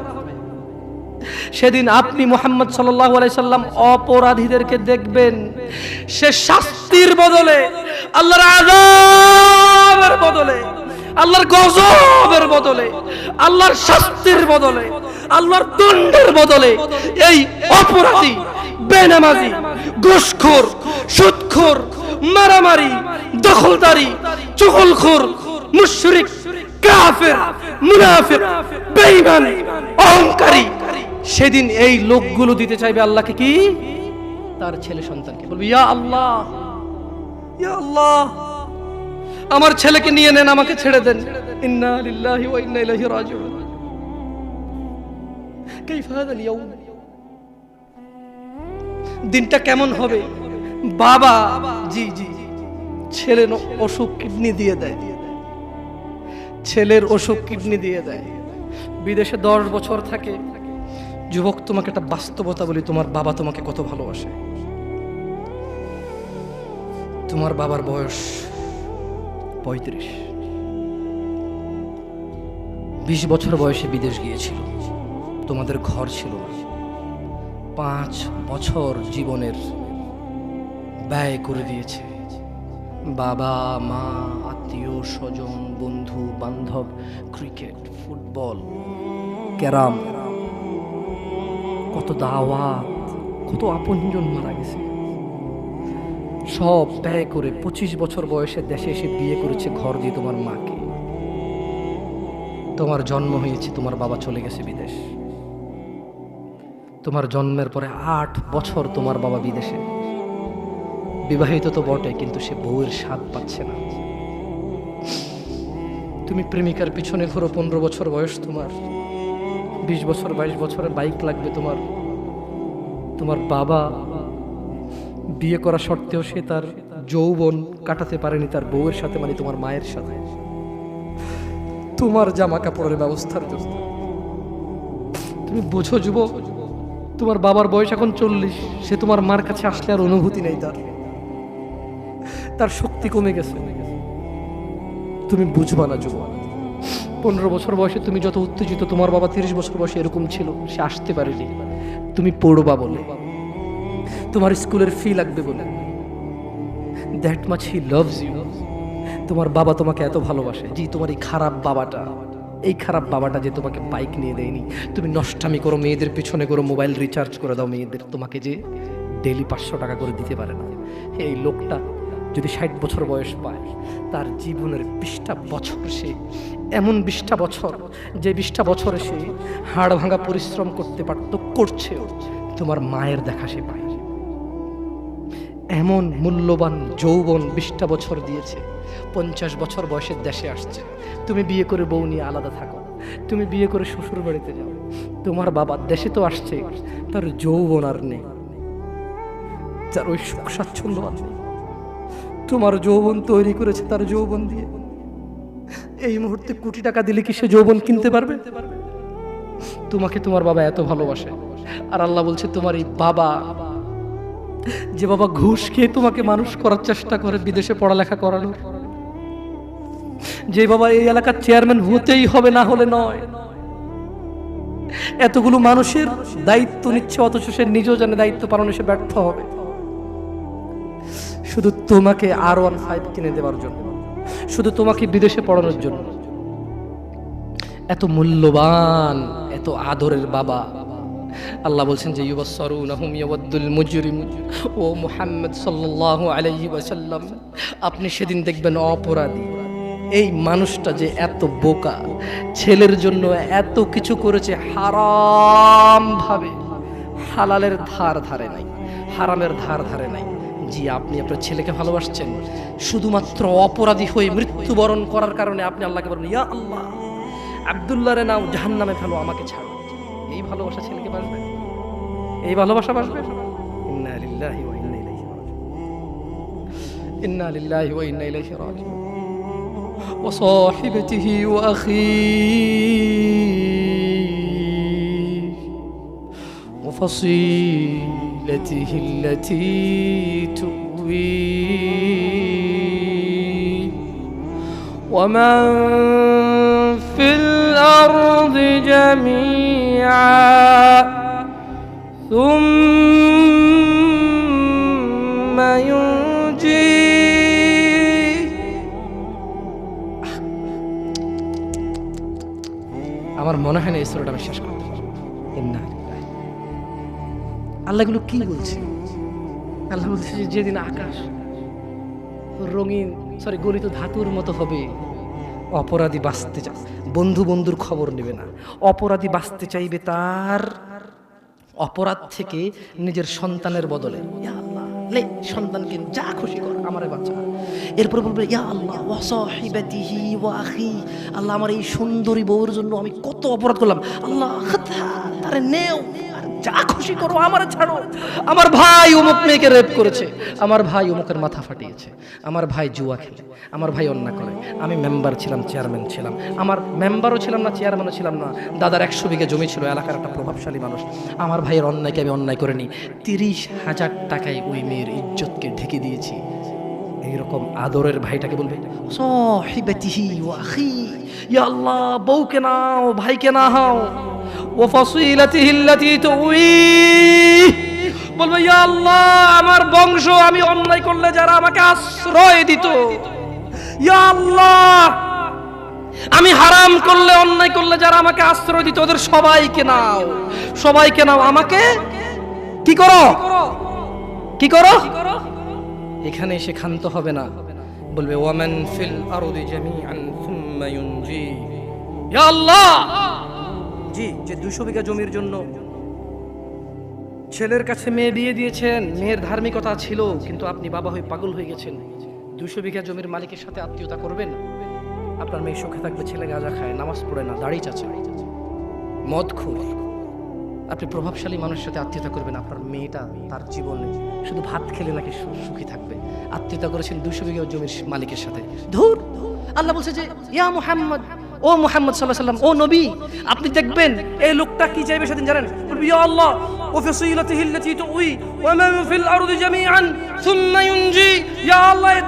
সেদিন আপনি মুহাম্মদ সাল্লাল্লাহু আলাইহি সাল্লাম অপরাধীদেরকে দেখবেন, সে শাস্তির বদলে, আল্লাহর আযাবের বদলে, আল্লাহর গজবের বদলে, আল্লাহর শাস্তির বদলে, আল্লাহর দণ্ডের বদলে এই অপরাধী, বেনামাজি, ঘুষখোর, সুদখোর, মারামারি, দখলদারি, চুগলখোর, মুশরিক, কাফের, মুনাফিক, বেঈমান, অহংকারী, সেদিন এই লোকগুলো দিতে চাইবে আল্লাহকে কি? তার ছেলে সন্তানকে। বলবে ইয়া আল্লাহ, ইয়া আল্লাহ, আমার ছেলেকে নিয়ে নেন, আমাকে ছেড়ে দেন। ইন্না লিল্লাহি ওয়া ইন্না ইলাইহি রাজিউন। কাইফা হাযাল ইয়াউম, দিনটা কেমন হবে? বাবা জি জি ছেলের অসুখ কিডনি দিয়ে দেয়, ছেলের অসুখ কিডনি দিয়ে দেয়, বিদেশে 10 বছর থাকে। যুবক, তোমাকে একটা বাস্তবতা বলি, তোমার বাবা তোমাকে কত ভালোবাসে। তোমার বাবার বয়স 35, 20 বছর বয়সে বিদেশ গিয়েছিল, তোমাদের ঘর ছিল না। 5 বছর জীবনের ব্যয় করে দিয়েছে। বাবা মা, আত্মীয় স্বজন, বন্ধু বান্ধব, ক্রিকেট, ফুটবল, ক্যারাম, কত দাওয়াত, কত আপনজন মারা গেছে, সব ব্যয় করে 25 বছর বয়সে দেশে এসে বিয়ে করেছে ঘর দিয়ে তোমার মাকে। তোমার জন্ম হয়েছে, তোমার বাবা চলে গেছে বিদেশ। তোমার জন্মের পরে 8 বছর তোমার বাবা বিদেশে, বিবাহিত তো বটে, কিন্তু সে বউয়ের স্বাদ পাচ্ছে না। তুমি প্রেমিকার পিছনে ঘোরো, 15 বছর বয়স তোমার, 20 বছর 22 বছরে বাইক লাগবে তোমার। তোমার বাবা বিয়ে করা সত্ত্বেও সে তার যৌবন কাটাতে পারেনি তার বউয়ের সাথে, মানে তোমার মায়ের সাথে, তোমার জামা কাপড়ের ব্যবস্থার জন্য। তুমি বোঝো যুবক, তোমার বাবার বয়স এখন 40, সে তোমার মার কাছে আসলে আর অনুভূতি নেই, তার শক্তি কমে গেছে। তুমি বুঝবা না যুবক, 15 বছর বয়সে তুমি যত উত্তেজিত, তোমার বাবা 30 বছর বয়সে এরকম ছিল, সে আসতে পারেনি। তুমি পড়বা বলে, তোমার স্কুলের ফি লাগবে বলে, that much he loves you. তোমার বাবা তোমাকে এত ভালোবাসে। জি, তোমার এই খারাপ বাবাটা যে তোমাকে বাইক নিয়ে দেয়নি, তুমি নষ্টামি করো, মেয়েদের পিছনে করো, মোবাইল রিচার্জ করে দাও মেয়েদের, তোমাকে যে ডেইলি 500 টাকা করে দিতে পারে না। এই লোকটা যদি 60 বছর বয়স পায়, তার জীবনের 20টা বছর সে এমন 20টা বছর, যে 20টা বছরে সে হাড় ভাঙা পরিশ্রম করতে পারত, করছেও, তোমার মায়ের দেখা সে পায়। এমন মূল্যবান যৌবন 20টা বছর দিয়েছে, 50 বছর বয়সের দেশে আসছে। তুমি বিয়ে করে বউ নিয়ে আলাদা থাকো, তুমি বিয়ে করে শ্বশুর বাড়িতে যাও। তোমার বাবা দেশে তো আসছে, তার যৌবন আর নেই, তার ওই সুখ স্বাচ্ছন্দ্য আর নেই। তোমার যৌবন তৈরি করেছে তার যৌবন দিয়ে। এই মুহূর্তে কোটি টাকা দিলে কি সে যৌবন কিনতে পারবে? তোমাকে তোমার বাবা এত ভালোবাসে, আর আল্লাহ বলছে তোমার এই বাবা, যে বাবা ঘুষ খেয়ে তোমাকে মানুষ করার চেষ্টা করে বিদেশে পড়ালেখা করানোর, যে বাবা এই এলাকার চেয়ারম্যান হতেই হবে, না হলে নয়, এতগুলো মানুষের দায়িত্ব নিচ্ছে, অথচ সে নিজেও জানে দায়িত্ব পালনে সে ব্যর্থ হবে, শুধু তোমাকে R15 কিনে দেওয়ার জন্য, শুধু তোমাকে বিদেশে পড়ানোর জন্য। এত মূল্যবান, এত আদরের বাবা। আল্লাহ বলছেন যে ইউবাসসারুনাহুম ইয়াওয়াদ্দুল মুজরিম, ও মুহাম্মদ সাল্লাল্লাহু আলাইহি ওয়াসাল্লাম, আপনি সেদিন দেখবেন অপরাধী এই মানুষটা যে এত বোকা, ছেলের জন্য এত কিছু করেছে হারাম ভাবে, হালালের ধার ধারে নাই, হারামের ধার ধারে নাই। জি, আপনি আপনার ছেলেকে ভালোবাসছেন, শুধুমাত্র অপরাধী হয়ে মৃত্যুবরণ করার কারণে আপনি আল্লাহকে বলবেন, ইয়া আল্লাহ, আব্দুল্লাহরে নাও জাহান্নামে ফেলো, আমাকে ছাড়ো। এই ভালোবাসা ছেলেকে বাসবে? এই ভালোবাসা বাসবে? ইন্না লিল্লাহি ওয়া ইন্না ইলাইহি রাজিউন। ইন্না লিল্লাহি ওয়া ইন্না ইলাইহি রাজিউন। ওয়া সাহিবাতিহি ওয়া আখিহি ওয়া ফাসিলাতিহি আল্লাতী তুওয়ি ওয়া মান ফিল আরদি জামিআ সুম্মা ইউনজি। আমার মনে হয় না এই সূরাটা আমি শেষ করতে পারবো। আল্লাহ এগুলো কি বলছে? আল্লাহ বলছে যে যেদিন আকাশ রঙিন গলিত ধাতুর মতো হবে, অপরাধী বাঁচতে চায়, বন্ধু বন্ধুর খবর নেবে না, অপরাধী বাঁচতে চাইবে তার অপরাধ থেকে নিজের সন্তানের বদলে, ইয়া আল্লাহ লে সন্তানকে যা খুশি কর, আমারে বাঁচা। এরপর বলবে ইয়া আল্লাহ ওয়া সাহিবাতিহি ওয়া আখি, আল্লাহ আমার এই সুন্দরী বউর জন্য আমি কত অপরাধ করলাম, আল্লাহ তারে নেও, যা খুশি করো, আমার ছাড়ো। আমার ভাই অমুক মেয়েকে রেপ করেছে, আমার ভাই অমুকের মাথা ফাটিয়েছে, আমার ভাই জুয়া খেলে, আমার ভাই অন্যায় করে, আমি মেম্বার ছিলাম, চেয়ারম্যান ছিলাম, আমার মেম্বারও ছিলাম না, চেয়ারম্যানও ছিলাম না, দাদার 100 বিঘা জমি ছিল, এলাকার একটা প্রভাবশালী মানুষ, আমার ভাইয়ের অন্যায়কে আমি অন্যায় করিনি, 30,000 টাকায় ওই মেয়ের ইজ্জতকে ঢেকে দিয়েছি। এইরকম আদরের ভাইটাকে বলবে সাহিবাতিহি ওয়া আখি, ইয়া আল্লাহ বউকে নাও, ভাইকে না হাও, ওয়া ফাসিলাতিহি আল্লাতী তুওয়ি, বলবে ইয়া আল্লাহ আমার বংশ, আমি অন্যায় করলে যারা আমাকে আশ্রয় দিত, ইয়া আল্লাহ আমি হারাম করলে, অন্যায় করলে যারা আমাকে আশ্রয় দিত, ওদের সবাইকে নাও, সবাইকে নাও, আমাকে কি করো কি করো? এখানে এসে ক্ষান্ত হবে না, বলবে ওয়ামান ফিল আরদি জামিআন সুম্মা ইউনজি। ইয়া আল্লাহ, জি, যে 200 বিঘা জমির জন্য ছেলের কাছে মেয়ে বিয়ে দিয়েছেন, মেয়ের ধার্মিকতা ছিল, কিন্তু আপনি বাবা হয়ে পাগল হয়ে গেছেন। 200 বিঘা জমির মালিকের সাথে আত্মীয়তা করবেন? আপনার মেয়ে সুখে থাকবে, ছেলে গাঁজা খায়, নামাজ পড়ে না, দাড়ি চাচা, মদখোর। আপনি প্রভাবশালী মানুষের সাথে আত্মীয়তা করবেন, আপনার মেয়েটা তার জীবনে শুধু ভাত খেলে নাকি সুখী থাকবে। আত্মীয়তা করেছেন 200 বিঘা জমির মালিকের সাথে। ধুর, আল্লাহ বলছে যে ইয়া মুহাম্মদ, ও মুহাম্মদ সাল্লাল্লাহু আলাইহি ওয়াসাল্লাম, ও নবী, আপনি দেখবেন এই লোকটা কি চাইবে সেদিন জানেন? বলবে ইয়া আল্লাহ ওয়া ফাসিলাতিহি আল্লাতী তুই ওয়া মান ফিল আরদি জামিআন সুম্মা ইউনজি। ইয়া আল্লাহ, এই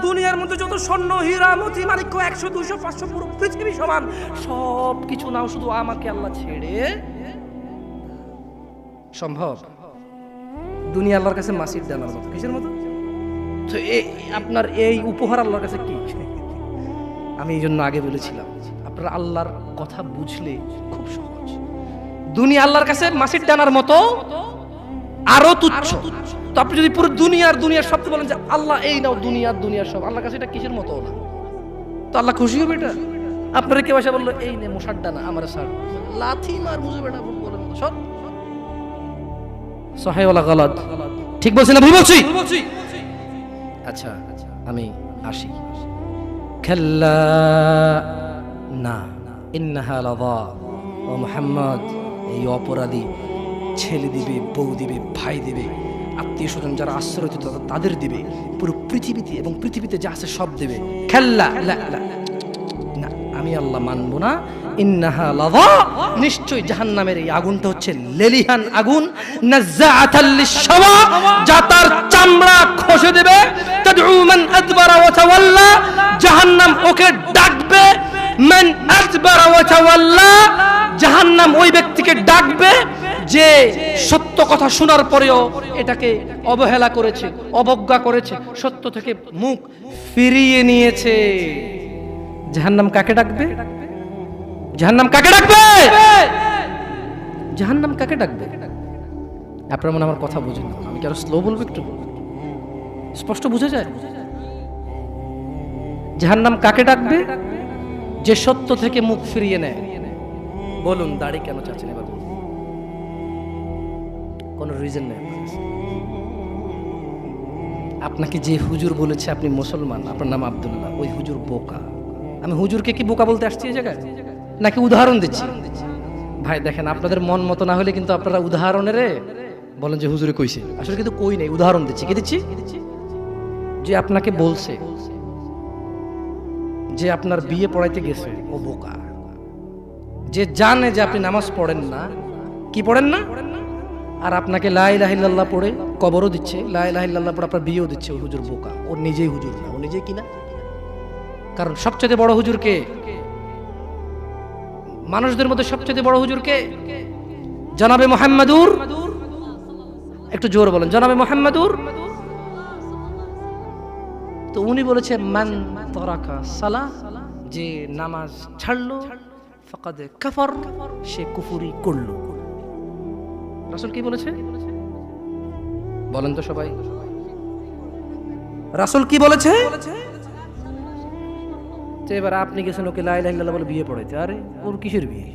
দুনিয়ার মধ্যে যত স্বর্ণ, হীরা, মতি, মাণিক্য 100 200 500 পুরো পৃথিবী সমান, সব কিছু নাও, শুধু আমাকে আল্লাহ ছেড়ে। সম্ভব? দুনিয়া আল্লাহর কাছে মাসির দানার মতো। কিসের মতো? তো আপনার এই উপহার আল্লাহর কাছে কি? আমি এই জন্য আগে বলেছিলাম, আপনারা আল্লাহর কথা বুঝলে খুব সহজ। দুনিয়া আল্লাহর কাছে মাসির দানার মতো, আরো তুচ্ছ। তো আপনি যদি পুরো দুনিয়ার সব বলেন যে আল্লাহ এই নাও, দুনিয়ার সব, আল্লাহর কাছে এটা কিসের মতো না? তো আল্লাহ খুশি হবে এটা? আপনারা কেউ এসে বললো এই নে মশার ডানা, আমার সার লাথি মার, বুঝে বেটা বলে মতো সব সহিহ ওয়ালা গালাত? ঠিক বলছি না ভুল বলছি? আচ্ছা, আমি আসি। খাল্লা না, ইন্নাহা লাযা। ও মুহাম্মদ, এই অপরাধী ছেলে দিবে, বউ দিবে, ভাই দিবে, আত্মীয় স্বজন যারা আশ্রয় দিত তাদের দিবে, পুরো পৃথিবীতে এবং পৃথিবীতে যা আছে সব দেবে। খাল্লা লা লা, না, আমি আল্লাহ মানবো না। ইন্নাহা লাযা, নিশ্চয় জাহান্নামের এই আগুনটা হচ্ছে লেলিহান আগুন, নাযাআতাল লিশ-শাওয়া, যা তার চামড়া খসে দেবে। তাদউ মান আদবারা ওয়া তাওয়াল্লা, জাহান্নাম ওকে ডাকবে। মান আদবারা ওয়া তাওয়াল্লা, জাহান্নাম ওই ব্যক্তিকে ডাকবে যে সত্য কথা শোনার পরেও এটাকে অবহেলা করেছে, অবজ্ঞা করেছে, সত্য থেকে মুখ ফিরিয়ে নিয়েছে। জাহান্নাম কাকে ডাকবে? জাহান্নাম কাকে ডাকবে? জাহান্নাম কাকে ডাকবে? আপনারা মনে আমার কথা বুঝেন, আমি কি আরো স্লো বলবো? একটু স্পষ্ট বুঝে যায়? জাহান্নাম কাকে ডাকবে? যে সত্য থেকে মুখ ফিরিয়ে নেয়। বলুন, দাড়ি কেন চাচ্ছেন এবার? কোনো রিজন নেই। আপনাকে যে হুজুর বলেছে আপনি মুসলমান, আপনার নাম আব্দুল্লাহ, ওই হুজুর বোকা। আমি হুজুরকে কি বোকা বলতে আসছি এই জায়গায়, নাকি উদাহরণ দিচ্ছি? ভাই দেখেন, আপনাদের মন মতো না হলে কিন্তু আপনারা উদাহরণের বলেন যে হুজুরে কইছে, আসলে কিন্তু কই নেই, উদাহরণ দিচ্ছি। কি দিচ্ছি? যে আপনাকে বলছে যে আপনার বিয়ে পড়াইতে গেছে, ও বোকা। যে জানে যে আপনি নামাজ পড়েন না, কি পড়েন না, আর আপনাকে লা ইলাহা ইল্লাল্লাহ পড়ে কবরও দিচ্ছে, লা ইলাহা ইল্লাল্লাহ পড়ে আপনার বিয়েও দিচ্ছে, ও হুজুর বোকা। ও নিজেই হুজুর না, ও নিজেই কিনা। কারণ সবচেয়ে বড় হুজুর কে? মানুষদের মধ্যে সবচেয়ে বড় হুজুর কে? জনাবে মুহাম্মাদুর, একটু জোর বলেন, জনাবে মুহাম্মাদুর। তো উনি বলেছে মান তারাকা সালাহ, যে নামাজ ছাড়লো ফাকাদ কাফার, সে কুফরি করলো। রাসূল কি বলেছে বলেন তো সবাই? রাসূল কি বলেছে? তো এবার আপনি গেছেন ওকে লা ইলাহা ইল্লাল্লাহ বলে বিয়ে পড়াইতে, আরে ওর কিসের বিয়ে?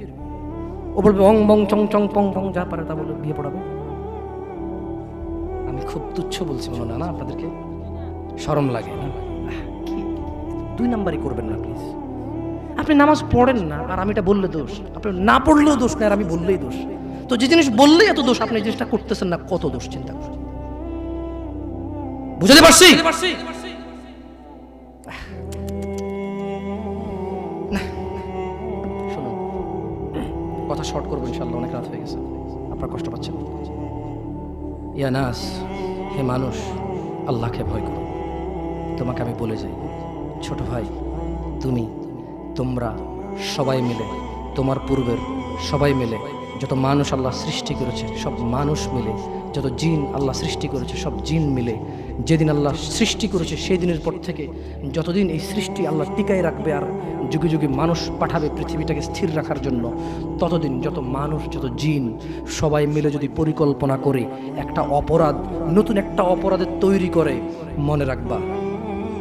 ও বলবে অং বং চং চং পং পং, যা পারে তা বলে বিয়ে পড়াবে। আমি খুব তুচ্ছ বলছি মনে না আপনাদেরকে? শরম লাগে না? কি 2 নাম্বারই করবেন না প্লিজ। আপনি নামাজ পড়েন না আর আমি এটা বললে দোষ, আপনি না পড়লেও দোষ না, আর আমি বললেই দোষ। তো যে জিনিস বললেই এত দোষ, আপনি এই জিনিসটা করতেছেন না, কত দোষ চিন্তা করুন। বুঝতে পারছি? শুনুন, কথা শর্ট করবো ইনশাআল্লাহ, অনেক রাত হয়ে গেছে, আপনারা কষ্ট পাচ্ছেন। ইয়া নাস, হে মানুষ, আল্লাহকে ভয় করো। তোমাকে আমি বলে যাই, ছোট ভাই, তোমরা সবাই মিলে, তোমার পূর্বের সবাই মিলে যত মানুষ আল্লাহ সৃষ্টি করেছে সব মানুষ মিলে, যত জিন আল্লাহ সৃষ্টি করেছে সব জিন মিলে, যেদিন আল্লাহ সৃষ্টি করেছে সেই দিনের পর থেকে যতদিন এই সৃষ্টি আল্লাহ টিকায় রাখবে আর যুগে যুগে মানুষ পাঠাবে পৃথিবীটাকে স্থির রাখার জন্য, ততদিন যত মানুষ যত জিন সবাই মিলে যদি পরিকল্পনা করে একটা অপরাধ, নতুন একটা অপরাধের তৈরি করে, মনে রাখবা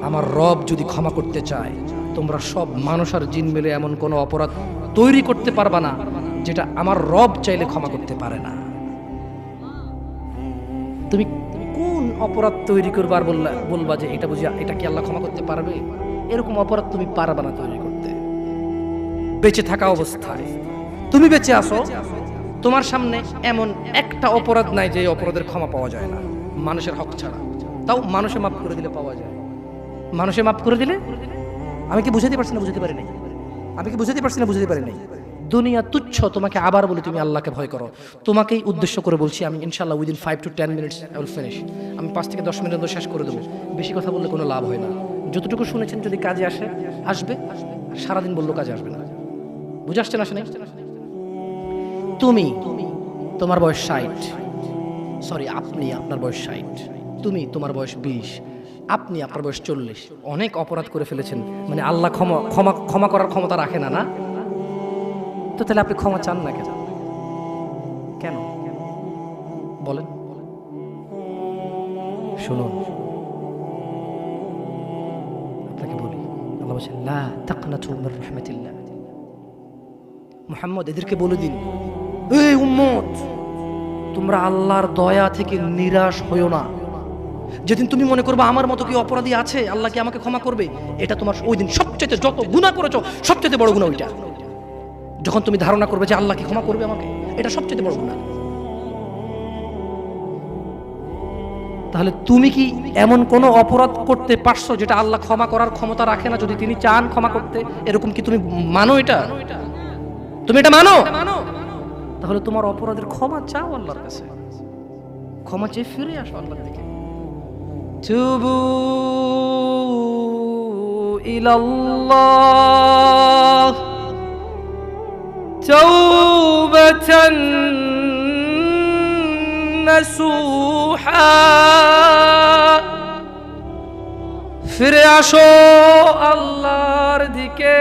আমার রব যদি ক্ষমা করতে চায়, তোমরা সব মানুষ আর জিন মিলে এমন কোনো অপরাধ তৈরি করতে পারবা না যেটা আমার রব চাইলে ক্ষমা করতে পারে না। তুমি কোন অপরাধ তৈরি করবার বলবা যে এটা বুঝি এটা কি আল্লাহ ক্ষমা করতে পারবে? এরকম অপরাধ তুমি পারবা না তৈরি করতে। বেঁচে থাকা অবস্থায় তুমি বেঁচে আসো, তোমার সামনে এমন একটা অপরাধ নাই যে অপরাধের ক্ষমা পাওয়া যায় না মানুষের হক ছাড়া। তাও মানুষে মাফ করে দিলে পাওয়া যায়। মানুষে মাফ করে দিলে, আমি কি বুঝাতে পারছি না? বুঝাতে পারি নাই। আমি কি বুঝাতে পারছি না? বুঝাতে পারি নাই। দুনিয়া তুচ্ছ। তোমাকে আবার বলি তুমি আল্লাহকে ভয় করো। তোমাকেই উদ্দেশ্য করে বলছি আমি, ইনশাআল্লাহ within 5 to 10 minutes I will finish. আমি 5 থেকে 10 মিনিটের মধ্যে শেষ করে দেবো। বেশি কথা বললে কোনো লাভ হয় না। যতটুকু শুনেছেন যদি কাজে আসে আসবে, সারাদিন বললো কাজে আসবে না। বুঝে আসছে না? আসে নাই? তুমি, তোমার বয়স 60, সরি আপনি, আপনার বয়স 60, তুমি তোমার বয়স 20, আপনি আপনার বয়স 40, অনেক অপরাধ করে ফেলেছেন। মানে আল্লাহ ক্ষমা করার ক্ষমতা রাখে না, না? তো তাহলে আপনি ক্ষমা চান না কেন? কেন বলেন? শুনুন, আপনাকে বলি, আল্লাহ বলেন লা তাকনাতু মির রাহমাতিল্লাহ। মুহাম্মদ এদেরকে বলে দিন, এই উম্মত তোমরা আল্লাহর দয়া থেকে নিরাশ হইও না। যেদিন তুমি মনে করবে আমার মতো কি অপরাধী আছে, আল্লাহ কি আমাকে ক্ষমা করবে, এটা তোমার ওই দিন সবচেয়ে যত গুনাহ করেছো সবচেয়ে বড় গুনাহ ওইটা। যখন তুমি ধারণা করবে যে আল্লাহ কি ক্ষমা করবে আমাকে, এটা সবচেয়ে বড় গুনাহ। তাহলে তুমি কি এমন কোন অপরাধ করতে পারছো যেটা আল্লাহ ক্ষমা করার ক্ষমতা রাখে না যদি তিনি চান ক্ষমা করতে? এরকম কি তুমি মানো? এটা তুমি এটা মানো? তাহলে তোমার অপরাধের ক্ষমা চাও আল্লাহর কাছে, ক্ষমা চেয়ে ফিরে আসো আল্লাহর দিকে। তুবু ইলাল্লাহ তাওবাতান নাসুহা, ফিরে আসো আল্লাহর দিকে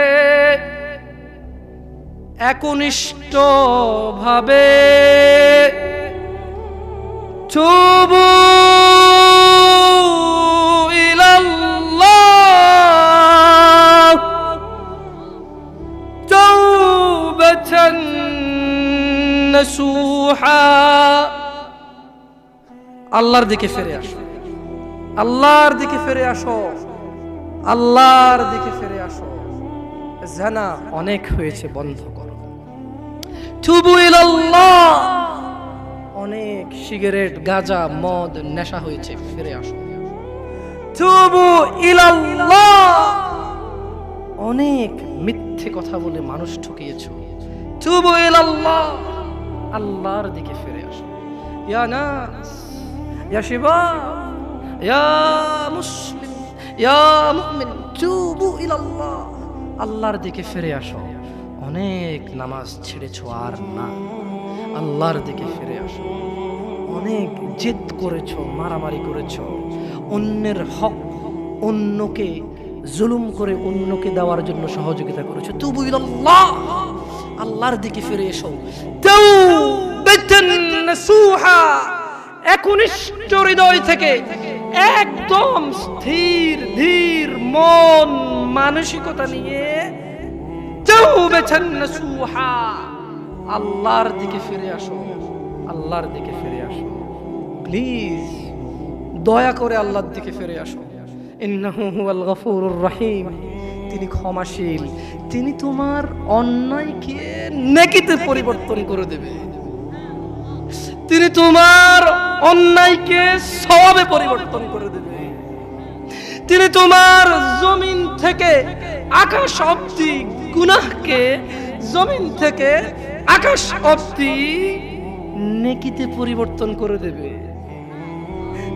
একনিষ্ঠ ভাবে। তুবু ইলাল্লাহ তাওবাতান নাসুহা, আল্লাহর দিকে ফিরে আসো, আল্লাহর দিকে ফিরে আসো, আল্লাহর দিকে ফিরে আসো। জানা অনেক হয়েছে, বন্ধ করো। তুবু ইলাল্লাহ, অনেক সিগারেট গাঁজা মদ নেশা হয়েছে, ফিরে আসো। তুবু ইলাল্লাহ, অনেক মিথ্যে কথা বলে মানুষ ঠকিয়েছো, তুবু ইলাল্লাহ, আল্লাহর দিকে ফিরে আসো। ইয়া নাস, ইয়া শিবাব, ইয়া মুসলিম, ইয়া মুমিন, তুবু ইলাল্লাহ, আল্লাহর দিকে ফিরে আসো। অনেক নামাজ ছেড়েছো আর না, আল্লাহর দিকে ফিরে আসো। অনেক জেদ করেছো, মারামারি করেছো, অন্যের হক অন্যকে জুলুম করে অন্যকে দেওয়ার জন্য সহযোগিতা করেছো। তুবু ইলাল্লাহ, আল্লাহর দিকে ফিরে এসো। তাওবাতান নাসুহা, একনিষ্ঠ হৃদয় থেকে একদম স্থির ধীর মন মানসিকতা নিয়ে তাওবাতান নাসুহা, আল্লাহর দিকে ফিরে আসো, আল্লাহর দিকে ফিরে আসো। প্লিজ দয়া করে আল্লাহর দিকে ফিরে আসো। ইন্নাহু হুয়াল গফুরুর রহিম, তিনি ক্ষমাশীল, তিনি তোমার অন্যায়কে নেকিতে পরিবর্তন করে দেবে, তিনি তোমার অন্যায়কে সওয়াবে পরিবর্তন করে দেবে, তিনি তোমার জমিন থেকে আকাশ অবধি গুনাহকে জমিন থেকে আকাশ অবধি নেকিতে পরিবর্তন করে দেবে।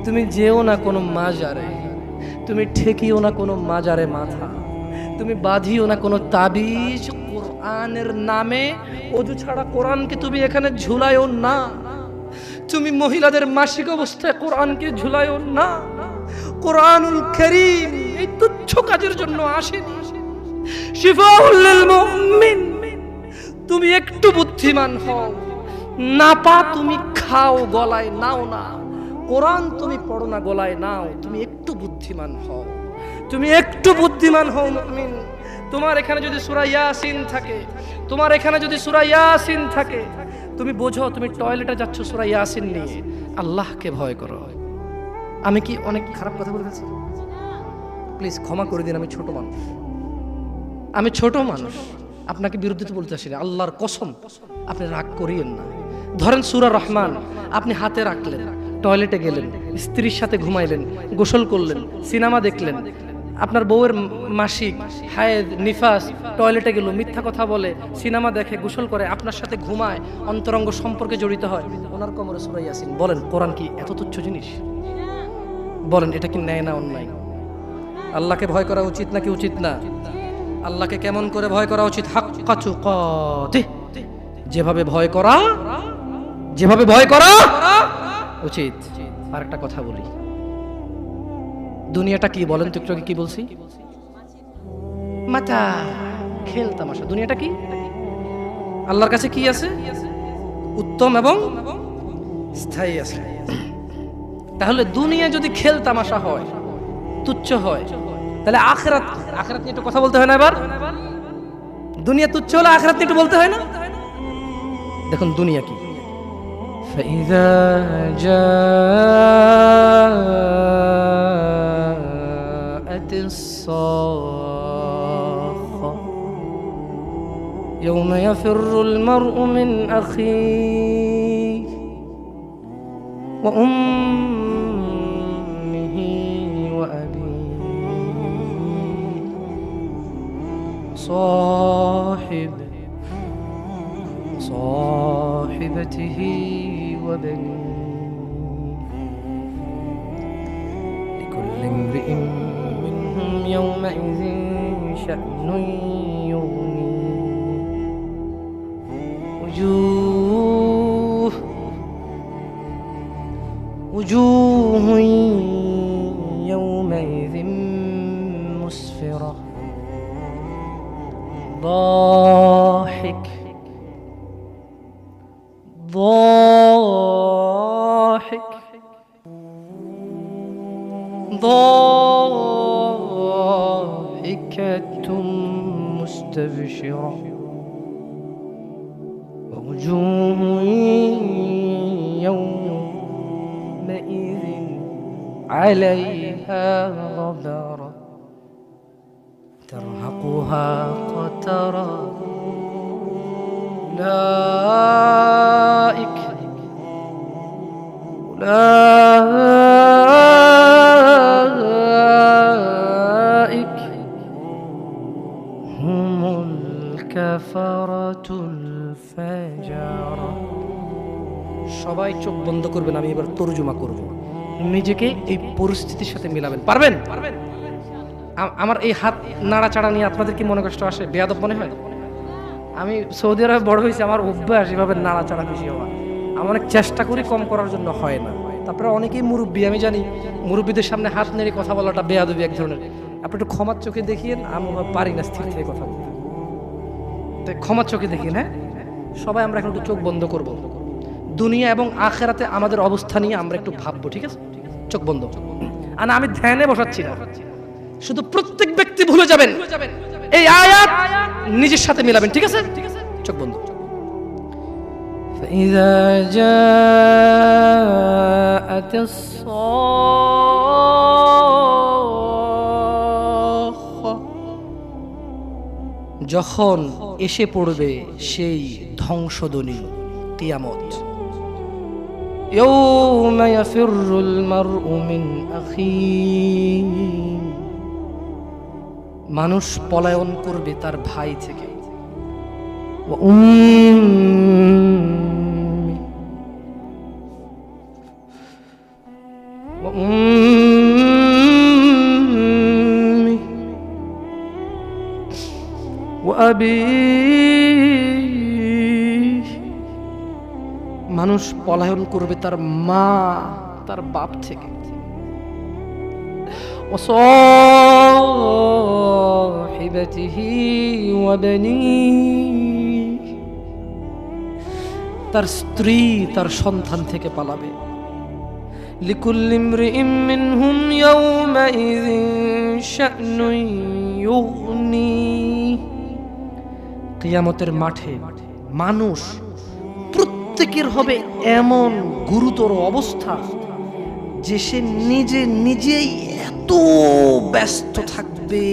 তুমি যেও না কোনো মাজারে, তুমি ঠেকিও না কোনো মাজারে মাথা, তুমি বাঁধিও না কোনো তাবিজ, কোরআনের নামে ওযু ছাড়া কোরআনকে তুমি এখানে ঝুলায়ও না। তুমি মহিলাদের মাসিক অবস্থায় কোরআনকে ঝুলায়ও না। কোরআনুল কারীম এই তুচ্ছ কাজের জন্য আসেনি। শিফাউল লিল মুমিন। তুমি একটু বুদ্ধিমান হও, নাপা তুমি খাও, গলায় নাও না। কোরআন তুমি পড়ো না, গলায় নাও। তুমি একটু বুদ্ধিমান হও, তুমি একটু বুদ্ধিমান হও মুমিন। তোমার এখানে যদি সূরা ইয়াসিন থাকে, তোমার এখানে যদি সূরা ইয়াসিন থাকে, তুমি বোঝো তুমি টয়লেটে যাচ্ছ সূরা ইয়াসিন নিয়ে। আল্লাহকে ভয় করো। আমি কি অনেক খারাপ কথা বলে ফেলছি? প্লিজ ক্ষমা করে দিন, আমি ছোট মানুষ, আমি ছোট মানুষ, আপনাকে বিরুদ্ধে তো বলতে আসিনি। আল্লাহর কসম আপনি রাগ করিয়েন না। ধরেন সূরা রহমান আপনি হাতে রাখলেন, টয়লেটে গেলেন, স্ত্রীর সাথে ঘুমাইলেন, গোসল করলেন, সিনেমা দেখলেন, আপনার বউয়ের মাসিক, হায়েদ, নিফাস, টয়লেটে গেল, মিথ্যা কথা বলে, সিনেমা দেখে, গোসল করে, আপনার সাথে ঘুমায়, অন্তরঙ্গ সম্পর্কে জড়িত হয়, ওনার কোমরে সূরা ইয়াসিন। বলেন কোরআন কি এত তুচ্ছ জিনিস? বলেন এটা কি ন্যায় না অন্যায়? আল্লাহকে ভয় করা উচিত নাকি উচিত না? আল্লাহকে কেমন করে ভয় করা উচিত? হাক্কা তুকাতিহ, যেভাবে ভয় করা, যেভাবে ভয় করা উচিত। আর একটা কথা বলি, দুনিয়াটা কি বলেন তো? একটু আগে কি বলছি? মাতা, খেল তামাশা। দুনিয়াটা কি? আল্লাহর কাছে কি আছে? উত্তম এবং স্থায়ী আছে। তাহলে দুনিয়া যদি খেল তামাশা হয়, তুচ্ছ হয়, তাহলে আখিরাত, আখিরাত নিয়ে একটু কথা বলতে হয় না? এবার দুনিয়া তুচ্ছ হলে আখিরাত নিয়ে একটু বলতে হয় না? দেখুন দুনিয়া কি। فإذا جاءت الصاخة يوم يفر المرء من أخيه وأمه وأبيه صاحبته وبنيه لكل امرئ منهم يومئذ شأن يغنيه وجوه يومئذ مسفرة ضاحك ضاحكة مستبشرة ووجوه يومئذ عليها غبرة ترهقها قترة أولئك هم الكفرة الفجرة। সবাই চোখ বন্ধ করবেন, আমি এবার তরজমা করব। নিজেকে এই পরিস্থিতির সাথে মিলাবেন। পারবেন? আমার এই হাত নাড়াচাড়া নিয়ে আপনাদের কি মনে কষ্ট আসে? বেয়াদব মনে হয়? আমি সৌদি আরবে বড় হয়েছি, আমার অভ্যাস এভাবে নাড়াচাড়া বেশি হওয়া। আমি অনেক চেষ্টা করি কম করার জন্য, হয় না। তারপরে অনেকেই মুরব্বী, আমি জানি মুরব্বীদের সামনে হাত নেড়ে কথা বলাটা বেয়াদবি এক ধরনের। আপনি একটু ক্ষমার চোখে দেখিয়েন, আমি পারি না স্থির থেকে কথা বলতে, তাই ক্ষমার চোখে দেখিয়েন। হ্যাঁ, সবাই আমরা এখন একটু চোখ বন্ধ করব। দুনিয়া এবং আখেরাতে আমাদের অবস্থা নিয়ে আমরা একটু ভাববো, ঠিক আছে? চোখ বন্ধ। আর আমি ধ্যানে বসাচ্ছি না, শুধু প্রত্যেক ব্যক্তি ভুলে যাবেন, এই আয়াত নিজের সাথে মিলাবেন, ঠিক আছে? চোখ বন্ধ। فإذا جاءت الصاخة, যখন এসে পড়বে সেই ধ্বংসধ্বনি, কিয়ামত। يوم يفر المرء من أخيه, মানুষ পলায়ন করবে তার ভাই থেকে। وأبيه মানুষ পলায়ন করবে তার মা তার বাপ থেকে। ওয়াসাহিবাতিহি ওয়া বানিহি, তার স্ত্রী তার সন্তান থেকে পালাবে। লিকুল্লি ইমরিইম মিনহুম ইয়াওমাইযিন শা'নুন ইউগনি, কিয়ামতের মাঠে মানুষ প্রত্যেকের হবে এমন গুরুতর অবস্থা যে সে নিজেই এত ব্যস্ত থাকবে।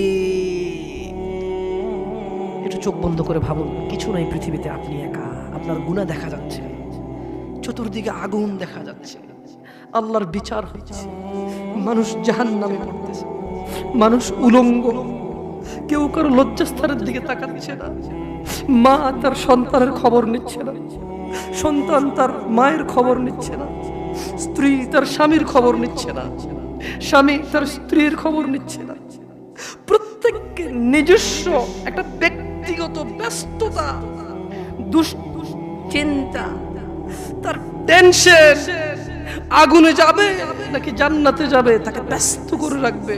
একটু চোখ বন্ধ করে ভাবুন, কিছু নাই পৃথিবীতে, আপনি একা, আপনার গুনাহ দেখা যাচ্ছে, চতুর্দিকে আগুন দেখা যাচ্ছে, আল্লাহর বিচার হচ্ছে, মানুষ জাহান্নামে পড়তেছে, মানুষ উলঙ্গ, কেউ কারো লজ্জাস্থানের দিকে তাকাচ্ছে না, মা তার সন্তানের খবর নিচ্ছে না, সন্তান তার মায়ের খবর নিচ্ছে না, স্ত্রী তার স্বামীর খবর নিচ্ছে না, স্বামী তার স্ত্রীর খবর নিচ্ছে না। প্রত্যেককে নিজস্ব একটা ব্যক্তিগত ব্যস্ততা, দুশ্চিন্তা, তার টেনশন, আগুনে যাবে নাকি জান্নাতে যাবে তাকে ব্যস্ত করে রাখবে।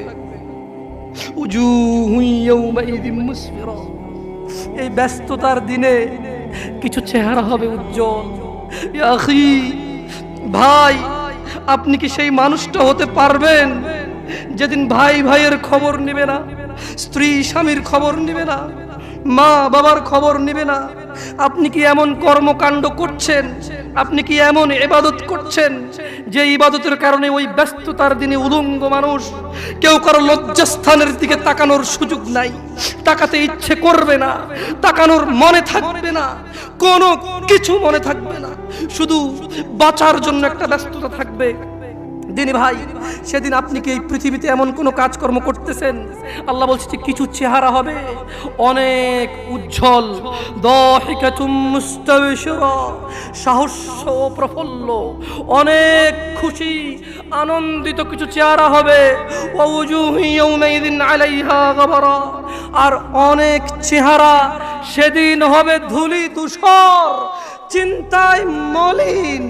উজুহু ইয়াওমাইযিন মুসফিরা, এই ব্যস্ততার দিনে কিছু চেহারা হবে উজ্জ্বল। ইয়া আখি, ভাই, আপনি কি সেই মানুষটা হতে পারবেন যেদিন ভাই ভাইয়ের খবর নেবে না, স্ত্রী স্বামীর খবর নেবে না, মা বাবার খবর নেবে না? আপনি কি এমন কর্মকাণ্ড করছেন, আপনি কি এমন ইবাদত করছেন যে ইবাদতের কারণে ওই ব্যস্ততার দিনে উলঙ্গ মানুষ, কেউ কারো লজ্জাস্থানের দিকে তাকানোর সুযোগ নাই, তাকাতে ইচ্ছে করবে না, তাকানোর মনে থাকবে না, কোনো কিছু মনে থাকবে না, শুধু বাঁচার জন্য একটা ব্যস্ততা থাকবে। দিনী ভাই, সেদিন আপনি কি এই পৃথিবীতে এমন কোনো কাজকর্ম করতেছেন? আল্লাহ বলছে যে কিছু চেহারা হবে অনেক উজ্জ্বল, দাহিকাতুম মুস্তাবশিরা, সাহস ও প্রফুল্ল, অনেক খুশি আনন্দিত কিছু চেহারা হবে। ওয়া উজুহু ইয়াওমাইযিন আলাইহা গাবারা, আর অনেক চেহারা সেদিন হবে ধূলি ধূসর, চিন্তায় মলিন,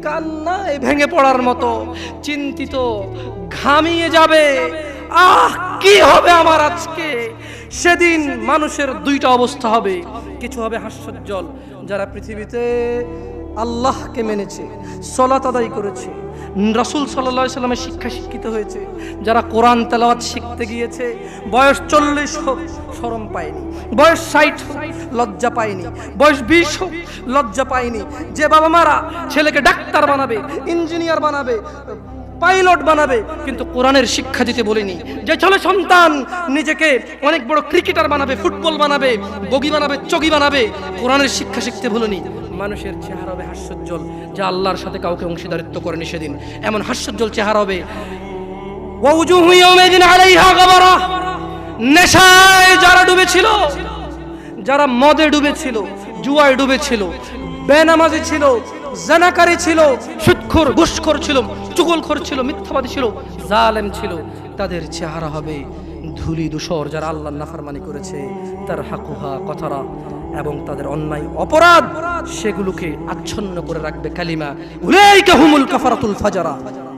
কান্নায় ভেঙে পড়ার মতো, চিন্তিত, ঘামিয়ে যাবে। আহ, কি হবে আমার আজকে? সেদিন মানুষের দুইটা অবস্থা হবে, কিছু হবে হাস্যোজ্জ্বল, যারা পৃথিবীতে আল্লাহকে মেনেছে, সালাত আদায় করেছে, রাসূল সাল্লাল্লাহু আলাইহি সাল্লামের শিক্ষা শিক্ষিত হয়েছে, যারা কোরআন তেলাওয়াত শিখতে গিয়েছে, বয়স 40 হোক শরম পায়নি, বয়স 60 হোক লজ্জা পায়নি, বয়স 20 হোক লজ্জা পায়নি। যে বাবা মারা ছেলেকে ডাক্তার বানাবে, ইঞ্জিনিয়ার বানাবে, পাইলট বানাবে, কিন্তু কোরআনের শিক্ষা দিতে বলেনি। যে ছেলে সন্তান নিজেকে অনেক বড় ক্রিকেটার বানাবে, ফুটবল বানাবে, বগি বানাবে, চগি বানাবে, কোরআনের শিক্ষা শিখতে বলেনি। মানুষের চেহারা হবে হাস্যোজ্জ্বল, যা আল্লাহর সাথে কাউকে অংশীদারিত্ব করেনি সেদিন, এমন হাস্যোজ্জ্বল চেহারা হবে। ওয়া উজুহু ইয়াওমাইযিন আলাইহা গাবারা, নেশায় যারা ডুবেছিল, যারা মদে ডুবেছিল, জুয়ায় ডুবেছিল, বেনামাজি ছিল, জানাকারী ছিল, সুদখোর ঘুষখোর ছিল, চুগলখোর ছিল, মিথ্যাবাদী ছিল, জালেম ছিল, তাদের চেহারা হবে ধূলি ধূসর। যারা আল্লাহর নাফরমানি করেছে, তার হাকুহা কথারা এবং তাদের অন্যায় অপরাধ, সেগুলোকে আচ্ছন্ন করে রাখবে কালিমা, উলাইকা হুমুল কাফারাতুল ফাজারা,